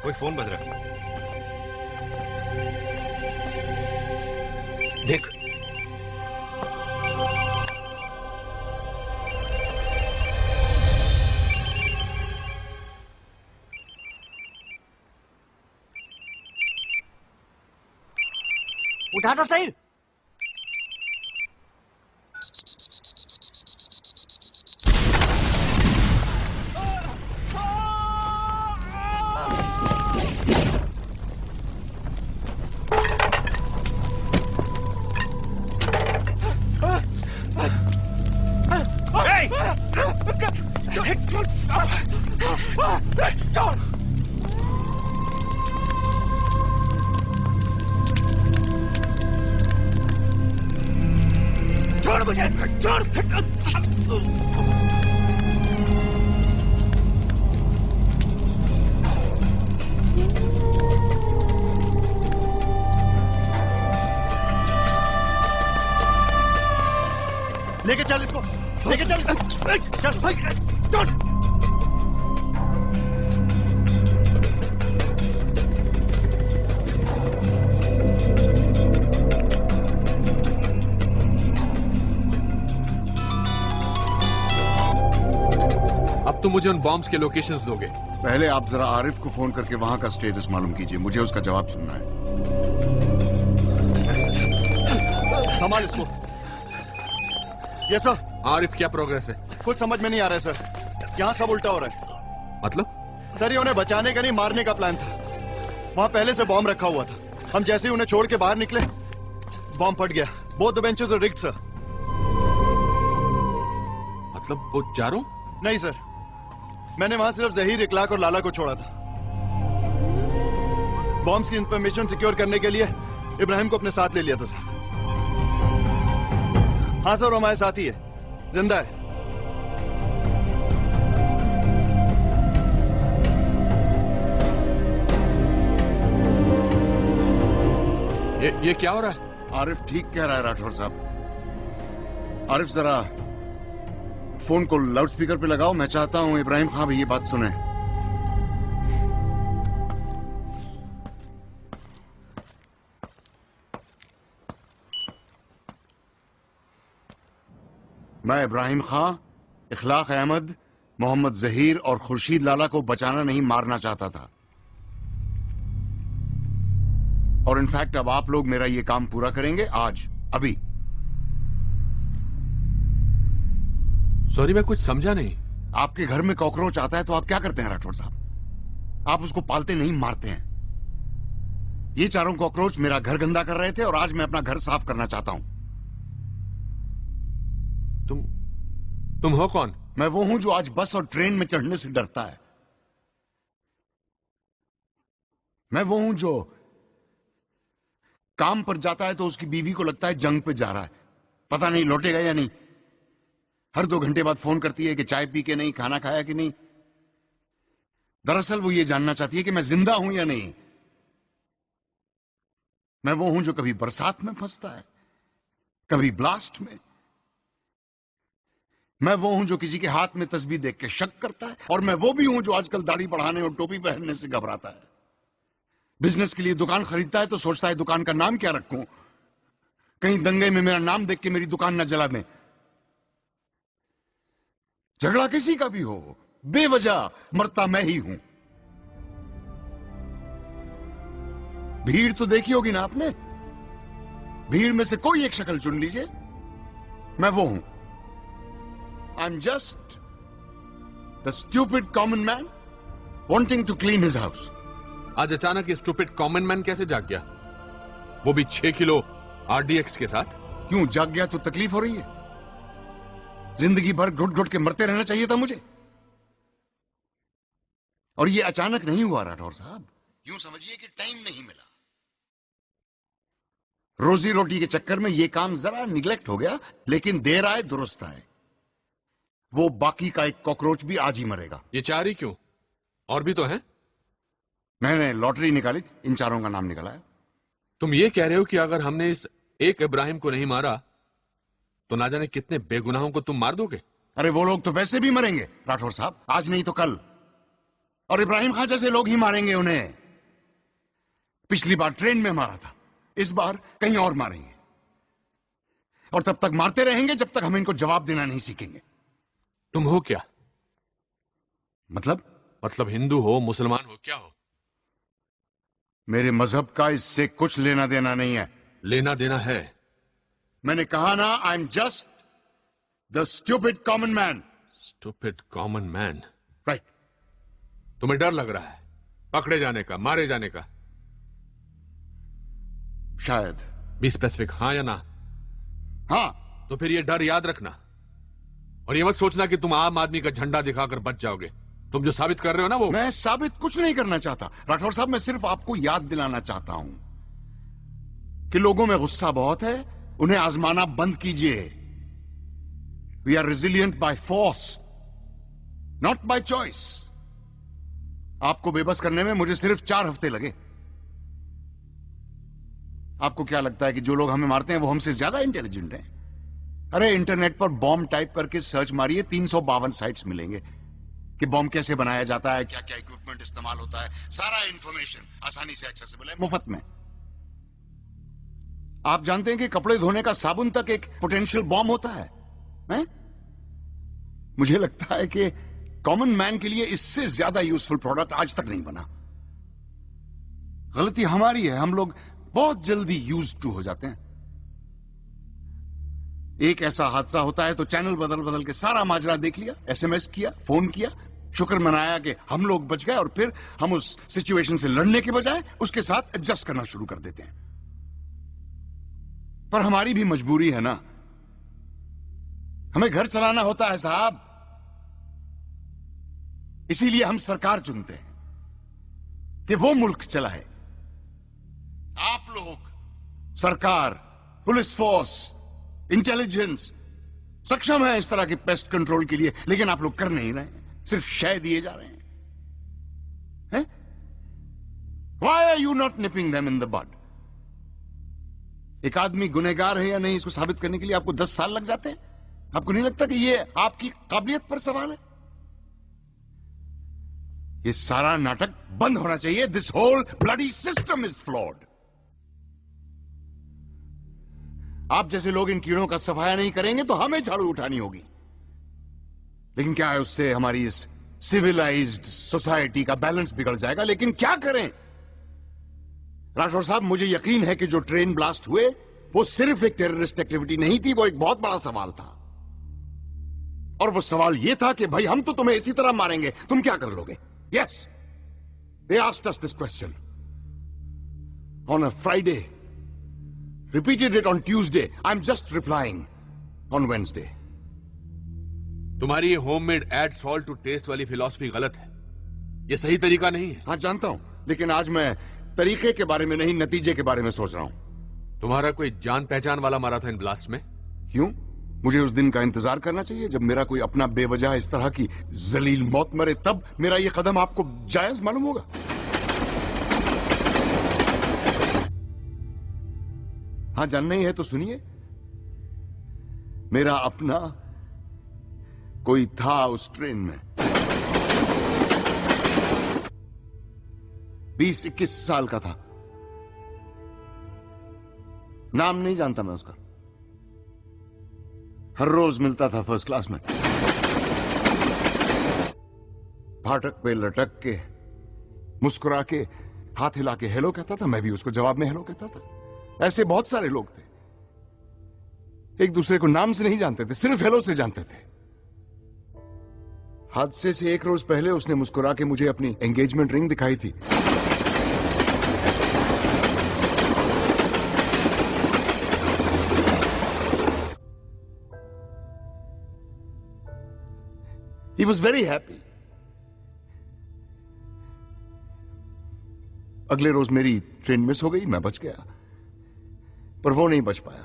कोई फोन बज रहा है। देख, उठा तो सही। छोड़ मुझे, छोड़। लेके चल इसको, लेके चल इसको, चल, चल। अब तुम मुझे उन बॉम्ब्स के लोकेशंस दोगे? पहले आप जरा आरिफ को फोन करके वहां का स्टेटस मालूम कीजिए, मुझे उसका जवाब सुनना है। संभाल इसको। ये सर। आरिफ, क्या प्रोग्रेस है? कुछ समझ में नहीं आ रहा है सर, यहाँ सब उल्टा हो रहा है। मतलब? सर ये उन्हें बचाने का नहीं, मारने का प्लान था। वहाँ पहले से बॉम्ब रखा हुआ था। हम जैसे ही उन्हें छोड़ के बाहर निकले, बॉम्ब फट गया। Both the benches are rigged sir. मतलब वो चारों? नहीं सर, मैंने वहां सिर्फ जहीर, इखलाक और लाला को छोड़ा था। बॉम्ब्स की इंफॉर्मेशन सिक्योर करने के लिए इब्राहिम को अपने साथ ले लिया था सर। हाँ सर, वो हमारे साथ ही है, जिंदा है। ये क्या हो रहा है? आरिफ ठीक कह रहा है राठौर साहब। आरिफ जरा फोन को लाउडस्पीकर पे लगाओ, मैं चाहता हूं इब्राहिम खां भी ये बात सुने। मैं इब्राहिम खां, इखलाक अहमद, मोहम्मद जहीर और खुर्शीद लाला को बचाना नहीं, मारना चाहता था। और इनफैक्ट अब आप लोग मेरा ये काम पूरा करेंगे आज, अभी। सॉरी, मैं कुछ समझा नहीं। आपके घर में कॉकरोच आता है तो आप क्या करते हैं राठौर साहब? आप उसको पालते नहीं, मारते हैं। ये चारों कॉकरोच मेरा घर गंदा कर रहे थे और आज मैं अपना घर साफ करना चाहता हूं। तुम हो कौन? मैं वो हूं जो आज बस और ट्रेन में चढ़ने से डरता है। मैं वो हूं जो काम पर जाता है तो उसकी बीवी को लगता है जंग पे जा रहा है, पता नहीं लौटेगा या नहीं। हर 2 घंटे बाद फोन करती है कि चाय पी के नहीं, खाना खाया कि नहीं। दरअसल वो ये जानना चाहती है कि मैं जिंदा हूं या नहीं। मैं वो हूं जो कभी बरसात में फंसता है, कभी ब्लास्ट में। मैं वो हूं जो किसी के हाथ में तस्बीह देख के शक करता है, और मैं वो भी हूं जो आजकल दाढ़ी बढ़ाने और टोपी पहनने से घबराता है। बिजनेस के लिए दुकान खरीदता है तो सोचता है दुकान का नाम क्या रखूं, कहीं दंगे में मेरा नाम देख के मेरी दुकान न जला दें। झगड़ा किसी का भी हो, बेवजह मरता मैं ही हूं। भीड़ तो देखी होगी ना आपने, भीड़ में से कोई एक शक्ल चुन लीजिए, मैं वो हूं। I am just the stupid common man wanting to clean his house. आज अचानक ये स्टूपिड कॉमन मैन कैसे जाग गया, वो भी 6 किलो RDX के साथ? क्यों जाग गया तो तकलीफ हो रही है? जिंदगी भर घुट घुट के मरते रहना चाहिए था मुझे, और ये अचानक नहीं हुआ राठौर साहब। यूं समझिए कि टाइम नहीं मिला। रोजी रोटी के चक्कर में ये काम जरा निगलेक्ट हो गया, लेकिन देर आए दुरुस्त आए। वो बाकी का एक कॉकरोच भी आज ही मरेगा। ये 4 ही क्यों, और भी तो हैं? मैंने लॉटरी निकाली, इन चारों का नाम निकला है। तुम ये कह रहे हो कि अगर हमने इस एक इब्राहिम को नहीं मारा तो ना जाने कितने बेगुनाहों को तुम मार दोगे? अरे वो लोग तो वैसे भी मरेंगे राठौर साहब, आज नहीं तो कल। और इब्राहिम खां जैसे लोग ही मारेंगे उन्हें। पिछली बार ट्रेन में मारा था, इस बार कहीं और मारेंगे। और तब तक मारते रहेंगे जब तक हम इनको जवाब देना नहीं सीखेंगे। तुम हो क्या? मतलब हिंदू हो, मुसलमान हो, क्या हो? मेरे मजहब का इससे कुछ लेना देना नहीं है। लेना देना है। मैंने कहा ना, आई am just the stupid common man. Stupid common man, right. तुम्हें डर लग रहा है पकड़े जाने का, मारे जाने का? शायद। बी स्पेसिफिक, हाँ या ना? हाँ। तो फिर ये डर याद रखना, और ये मत सोचना कि तुम आम आदमी का झंडा दिखाकर बच जाओगे। तुम जो साबित कर रहे हो ना, वो मैं साबित कुछ नहीं करना चाहता राठौर साहब। मैं सिर्फ आपको याद दिलाना चाहता हूं कि लोगों में गुस्सा बहुत है, उन्हें आजमाना बंद कीजिए। We are resilient by force, not by choice. आपको बेबस करने में मुझे सिर्फ 4 हफ्ते लगे। आपको क्या लगता है कि जो लोग हमें मारते हैं वो हमसे ज्यादा इंटेलिजेंट हैं? अरे इंटरनेट पर बॉम्ब टाइप करके सर्च मारिए, 352 साइट्स मिलेंगे कि बॉम्ब कैसे बनाया जाता है, क्या क्या इक्विपमेंट इस्तेमाल होता है। सारा इंफॉर्मेशन आसानी से एक्सेसिबल है, मुफ्त में। आप जानते हैं कि कपड़े धोने का साबुन तक एक पोटेंशियल बॉम्ब होता है? मुझे लगता है कि कॉमन मैन के लिए इससे ज्यादा यूजफुल प्रोडक्ट आज तक नहीं बना। गलती हमारी है, हम लोग बहुत जल्दी यूज्ड टू हो जाते हैं। एक ऐसा हादसा होता है तो चैनल बदल बदल के सारा माजरा देख लिया, एसएमएस किया, फोन किया, शुक्र मनाया कि हम लोग बच गए, और फिर हम उस सिचुएशन से लड़ने के बजाय उसके साथ एडजस्ट करना शुरू कर देते हैं। पर हमारी भी मजबूरी है ना, हमें घर चलाना होता है साहब। इसीलिए हम सरकार चुनते हैं कि वो मुल्क चलाए। आप लोग, सरकार, पुलिस फोर्स, इंटेलिजेंस सक्षम है इस तरह की पेस्ट कंट्रोल के लिए, लेकिन आप लोग कर नहीं रहे, सिर्फ शय दिए जा रहे हैं। Why are you not nipping them in the bud? एक आदमी गुनहगार है या नहीं, इसको साबित करने के लिए आपको 10 साल लग जाते हैं। आपको नहीं लगता कि ये आपकी काबिलियत पर सवाल है? ये सारा नाटक बंद होना चाहिए। This whole bloody system is flawed. आप जैसे लोग इन कीड़ों का सफाया नहीं करेंगे तो हमें झाड़ू उठानी होगी। लेकिन क्या है, उससे हमारी इस सिविलाइज्ड सोसाइटी का बैलेंस बिगड़ जाएगा। लेकिन क्या करें राठौर साहब, मुझे यकीन है कि जो ट्रेन ब्लास्ट हुए वो सिर्फ एक टेररिस्ट एक्टिविटी नहीं थी, वो एक बहुत बड़ा सवाल था। और वो सवाल ये था कि भाई हम तो तुम्हें इसी तरह मारेंगे, तुम क्या कर लोगे? Yes, they asked us this question on a Friday, repeated it on Tuesday. I'm just replying on Wednesday. तुम्हारी ये homemade add salt to taste वाली फिलॉसफी गलत है। ये सही तरीका नहीं है। हाँ जानता हूं, लेकिन आज मैं तरीके के बारे में नहीं, नतीजे के बारे में सोच रहा हूं। तुम्हारा कोई जान पहचान वाला मारा था इन ब्लास्ट में? क्यों? मुझे उस दिन का इंतजार करना चाहिए जब मेरा कोई अपना बेवजह इस तरह की जलील मौत मरे, तब मेरा ये कदम आपको जायज मालूम होगा। हाँ, जानना ही है तो सुनिए। मेरा अपना कोई था उस ट्रेन में, 20-21 साल का था। नाम नहीं जानता मैं उसका, हर रोज मिलता था फर्स्ट क्लास में। फाटक पे लटक के, मुस्कुरा के, हाथ हिला के हेलो कहता था, मैं भी उसको जवाब में हेलो कहता था। ऐसे बहुत सारे लोग थे, एक दूसरे को नाम से नहीं जानते थे, सिर्फ हेलो से जानते थे। हादसे से एक रोज पहले उसने मुस्कुरा के मुझे अपनी एंगेजमेंट रिंग दिखाई थी। He was very happy. अगले रोज मेरी ट्रेन मिस हो गई, मैं बच गया, पर वो नहीं बच पाया।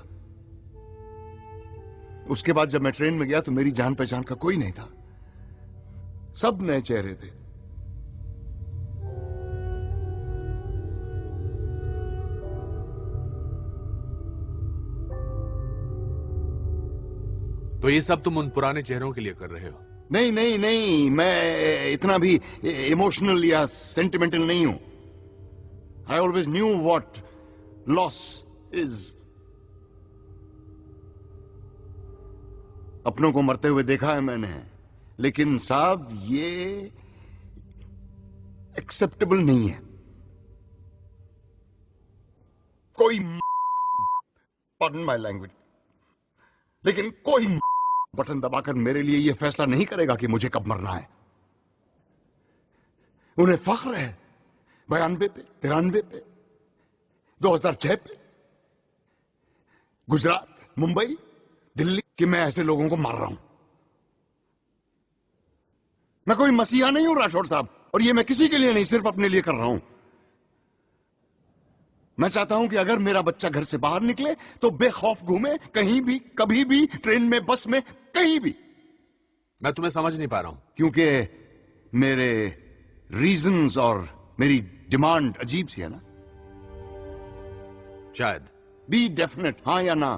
उसके बाद जब मैं ट्रेन में गया तो मेरी जान पहचान का कोई नहीं था, सब नए चेहरे थे। तो ये सब तुम उन पुराने चेहरों के लिए कर रहे हो? नहीं नहीं नहीं, मैं इतना भी इमोशनल या सेंटिमेंटल नहीं हूं। I always knew what loss is. अपनों को मरते हुए देखा है मैंने, लेकिन साहब ये एक्सेप्टेबल नहीं है। कोई पार्डन माय लैंग्वेज, लेकिन कोई बटन दबाकर मेरे लिए यह फैसला नहीं करेगा कि मुझे कब मरना है। उन्हें फख्र है 92 पे, 93 पे, 2006 पे, गुजरात, मुंबई, दिल्ली कि मैं ऐसे लोगों को मार रहा हूं। मैं कोई मसीहा नहीं हूं राठौड़ साहब, और ये मैं किसी के लिए नहीं, सिर्फ अपने लिए कर रहा हूं। मैं चाहता हूं कि अगर मेरा बच्चा घर से बाहर निकले तो बेखौफ घूमे, कहीं भी, कभी भी, ट्रेन में, बस में, कहीं भी। मैं तुम्हें समझ नहीं पा रहा हूं। क्योंकि मेरे रीजंस और मेरी डिमांड अजीब सी है ना। शायद। बी डेफिनेट, हाँ या ना?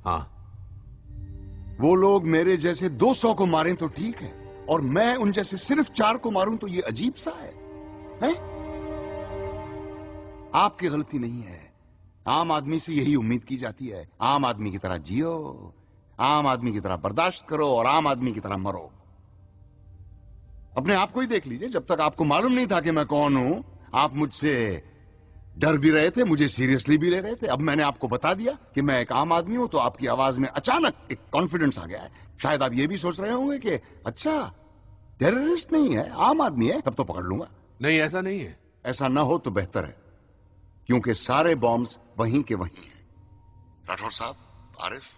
हाँ। वो लोग मेरे जैसे 200 को मारें तो ठीक है, और मैं उन जैसे सिर्फ 4 को मारूं तो ये अजीब सा है, हैं? आपकी गलती नहीं है। आम आदमी से यही उम्मीद की जाती है। आम आदमी की तरह जियो, आम आदमी की तरह बर्दाश्त करो, और आम आदमी की तरह मरो। अपने आप को ही देख लीजिए। जब तक आपको मालूम नहीं था कि मैं कौन हूं, आप मुझसे डर भी रहे थे, मुझे सीरियसली भी ले रहे थे। अब मैंने आपको बता दिया कि मैं एक आम आदमी हूं, तो आपकी आवाज में अचानक एक कॉन्फिडेंस आ गया है। शायद आप ये भी सोच रहे होंगे कि अच्छा, टेररिस्ट नहीं है, आम आदमी है, तब तो पकड़ लूंगा। नहीं, ऐसा नहीं है। ऐसा ना हो तो बेहतर है, क्योंकि सारे बॉम्ब्स वहीं के वहीं हैं। राठौर साहब, आरिफ,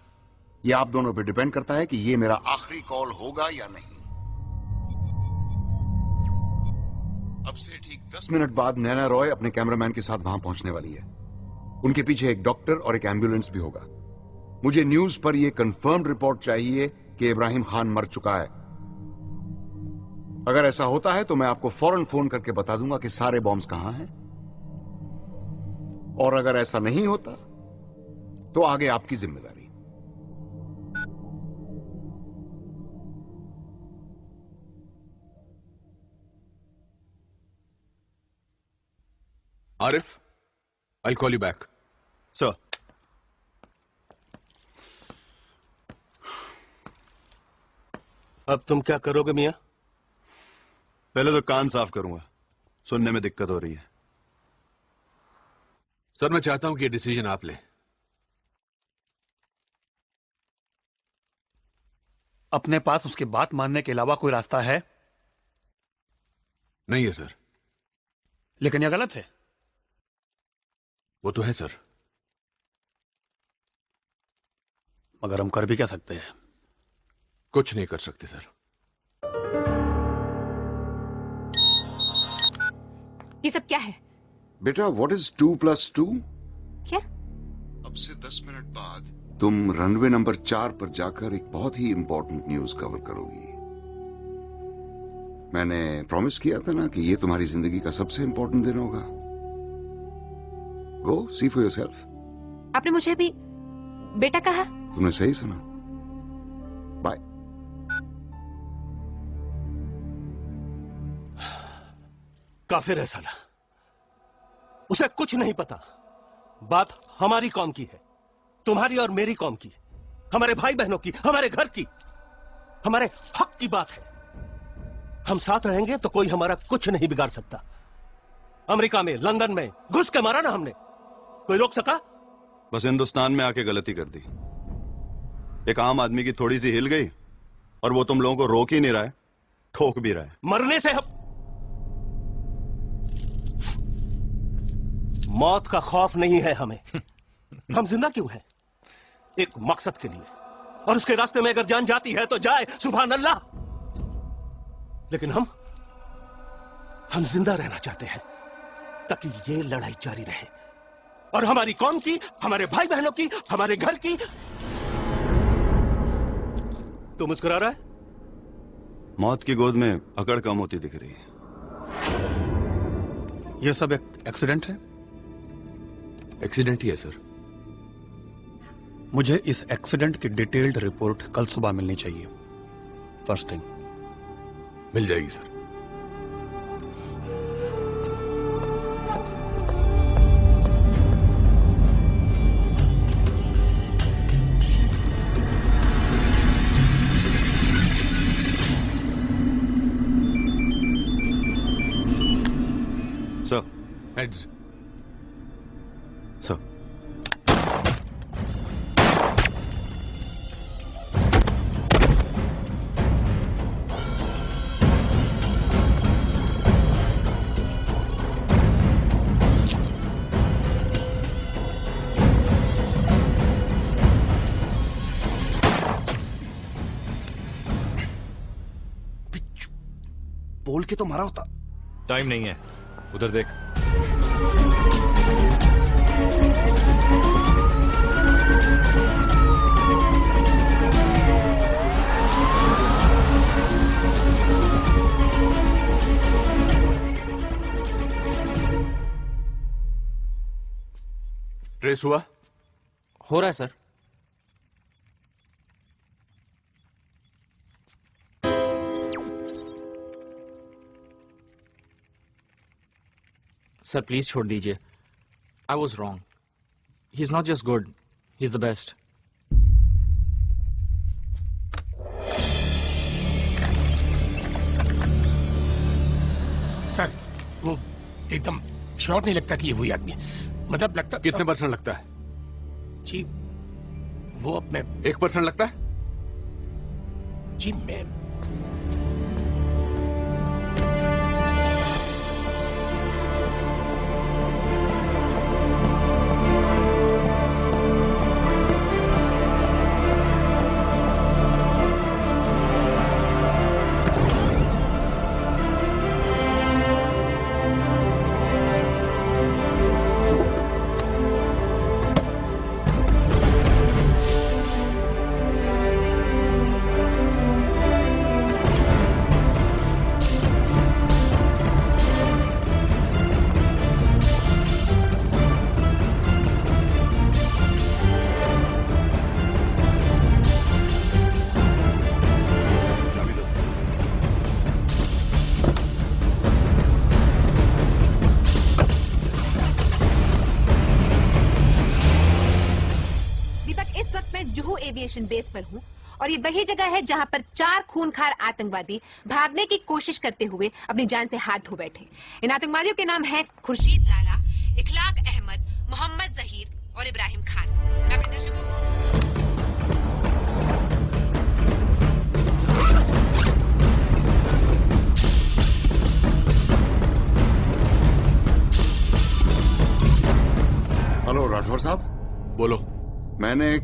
ये आप दोनों पे डिपेंड करता है कि ये मेरा आखिरी कॉल होगा या नहीं। अब से ठीक 10 मिनट बाद नैना रॉय अपने कैमरामैन के साथ वहां पहुंचने वाली है। उनके पीछे एक डॉक्टर और एक एम्बुलेंस भी होगा। मुझे न्यूज पर यह कंफर्म्ड रिपोर्ट चाहिए कि इब्राहिम खान मर चुका है। अगर ऐसा होता है तो मैं आपको फौरन फोन करके बता दूंगा कि सारे बॉम्ब्स कहां हैं, और अगर ऐसा नहीं होता तो आगे आपकी जिम्मेदारी। Arif, I'll call you back. Sir. अब तुम क्या करोगे मियां? पहले तो कान साफ करूंगा, सुनने में दिक्कत हो रही है। सर, मैं चाहता हूं कि ये डिसीजन आप लें। अपने पास उसकी बात मानने के अलावा कोई रास्ता है? नहीं है सर। लेकिन यह गलत है। वो तो है सर, मगर हम कर भी क्या सकते हैं? कुछ नहीं कर सकते सर। ये सब क्या है? बेटा, व्हाट इज 2+2? क्या? अब से 10 मिनट बाद तुम रनवे नंबर 4 पर जाकर एक बहुत ही इंपॉर्टेंट न्यूज कवर करोगी। मैंने प्रॉमिस किया था ना कि ये तुम्हारी जिंदगी का सबसे इंपॉर्टेंट दिन होगा। गो सी फॉर योरसेल्फ। आपने मुझे अभी बेटा कहा? तुमने सही सुना। बाय। काफिर है साला, उसे कुछ नहीं पता। बात हमारी कौम की है, तुम्हारी और मेरी कौम की, हमारे भाई बहनों की, हमारे घर की, हमारे हक की बात है। हम साथ रहेंगे तो कोई हमारा कुछ नहीं बिगाड़ सकता। अमेरिका में, लंदन में घुस के मारा ना हमने, कोई रोक सका? बस हिंदुस्तान में आके गलती कर दी। एक आम आदमी की थोड़ी सी हिल गई, और वो तुम लोगों को रोक ही नहीं रहा है, ठोक भी रहा है। मरने से हम मौत का खौफ नहीं है हमें। हम जिंदा क्यों हैं? एक मकसद के लिए, और उसके रास्ते में अगर जान जाती है तो जाए, सुभान अल्लाह। लेकिन हम जिंदा रहना चाहते हैं ताकि ये लड़ाई जारी रहे, और हमारी कौम की, हमारे भाई बहनों की, हमारे घर की। तू मुस्कुरा रहा है? मौत की गोद में अकड़ कम होती दिख रही है। यह सब एक एक्सीडेंट है? एक्सीडेंट ही है सर। मुझे इस एक्सीडेंट की डिटेल्ड रिपोर्ट कल सुबह मिलनी चाहिए, फर्स्ट थिंग। मिल जाएगी सर। बोल के तो मारा होता। टाइम नहीं है, उधर देख। ट्रेस हुआ? हो रहा है सर। सर प्लीज छोड़ दीजिए। I was wrong. He is not just good, he is the best. Sir वो एकदम श्योर नहीं लगता कि ये वही आदमी है। मतलब लगता। कितने परसेंट लगता है? जी वो अब मैं 1% लगता है? जी मैं एविएशन बेस पर हूँ और ये वही जगह है जहाँ पर 4 खूनखार आतंकवादी भागने की कोशिश करते हुए अपनी जान से हाथ धो बैठे। इन आतंकवादियों के नाम हैं खुर्शीद लाला, इखलाक अहमद, मोहम्मद जहीर और इब्राहिम खान। मैं अपने दर्शकों को हेलो राठौर साहब। बोलो। मैंने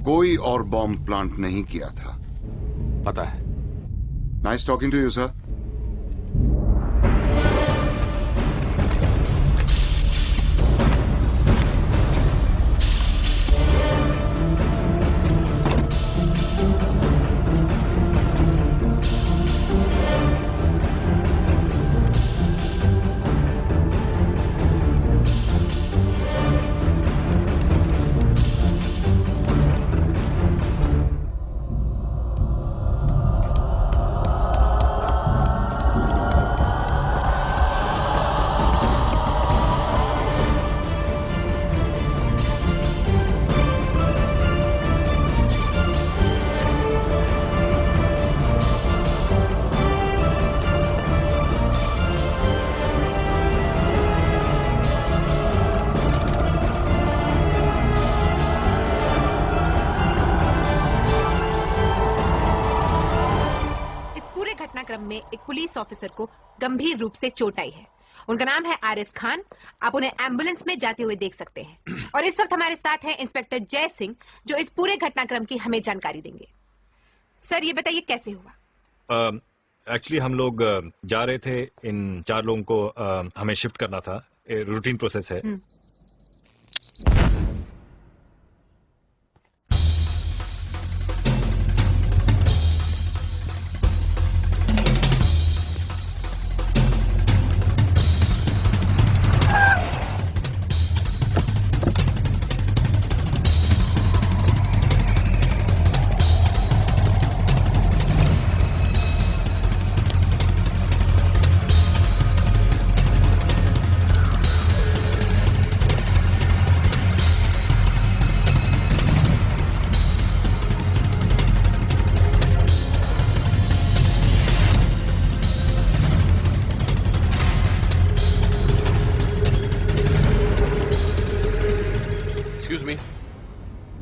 कोई और बॉम्ब प्लांट नहीं किया था। पता है। Nice talking to you sir. में एक पुलिस ऑफिसर को गंभीर रूप से चोट आई है। उनका नाम है आरिफ खान। आप उन्हें एम्बुलेंस में जाते हुए देख सकते हैं। और इस वक्त हमारे साथ हैं इंस्पेक्टर जय सिंह, जो इस पूरे घटनाक्रम की हमें जानकारी देंगे। सर ये बताइए कैसे हुआ? एक्चुअली हम लोग जा रहे थे, इन 4 लोगों को हमें शिफ्ट करना था। रूटीन प्रोसेस है।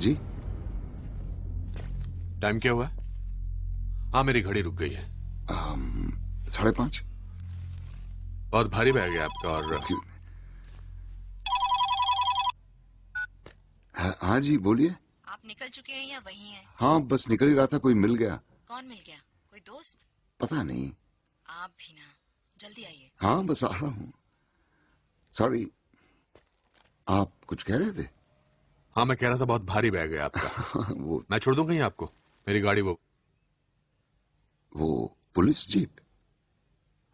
जी टाइम क्या हुआ? हाँ मेरी घड़ी रुक गई है। 5:30। बहुत भारी बैग है आपका। और हाँ जी बोलिए। आप निकल चुके हैं या वहीं हैं? हाँ बस निकल ही रहा था, कोई मिल गया। कौन मिल गया? कोई दोस्त? पता नहीं। आप भी ना। जल्दी आइए। हाँ बस आ रहा हूँ। सॉरी, आप कुछ कह रहे थे? हाँ मैं कह रहा था बहुत भारी बैग है आपका। वो मैं छोड़ दूं कहीं आपको? मेरी गाड़ी वो पुलिस जीप?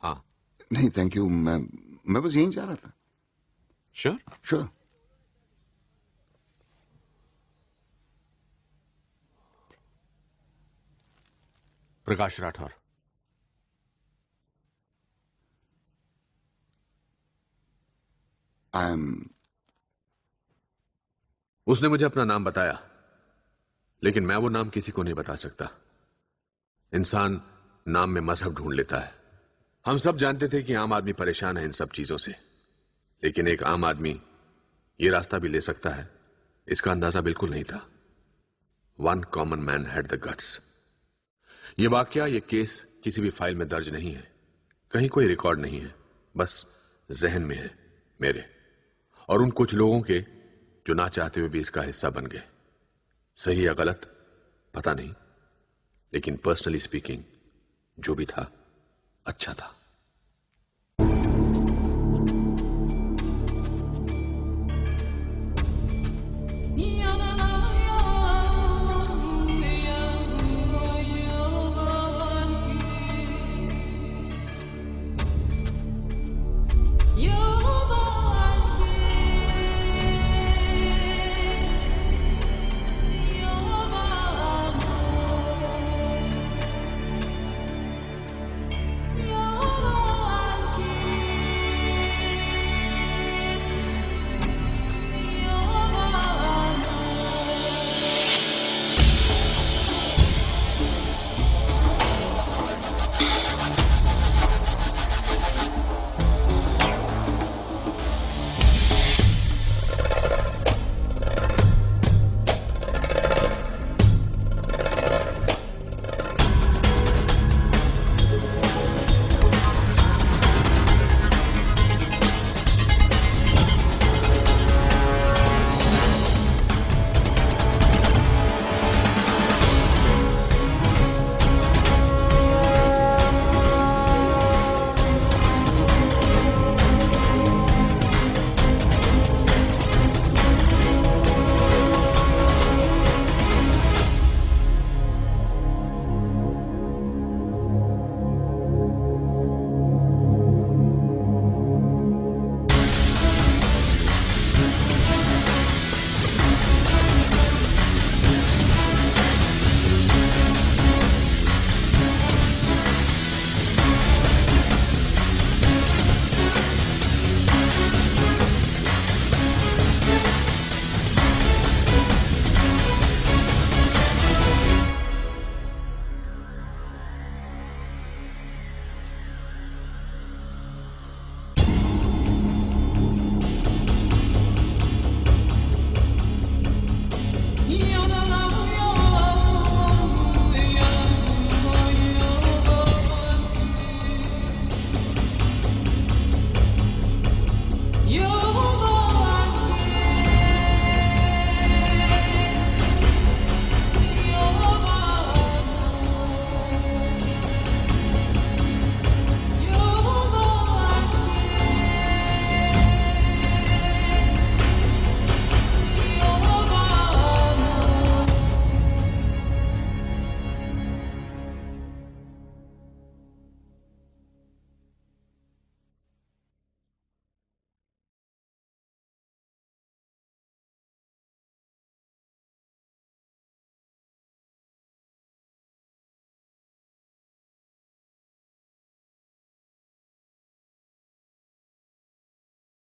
हाँ। नहीं थैंक यू, मैं बस यहीं जा रहा था। श्योर? श्योर। प्रकाश राठौर। उसने मुझे अपना नाम बताया, लेकिन मैं वो नाम किसी को नहीं बता सकता। इंसान नाम में मजहब ढूंढ लेता है। हम सब जानते थे कि आम आदमी परेशान है इन सब चीजों से, लेकिन एक आम आदमी ये रास्ता भी ले सकता है, इसका अंदाजा बिल्कुल नहीं था। One common man had the guts. ये वाकया, ये केस किसी भी फाइल में दर्ज नहीं है, कहीं कोई रिकॉर्ड नहीं है, बस जहन में है मेरे और उन कुछ लोगों के जो ना चाहते हुए भी इसका हिस्सा बन गए। सही या गलत पता नहीं, लेकिन पर्सनली स्पीकिंग जो भी था अच्छा था।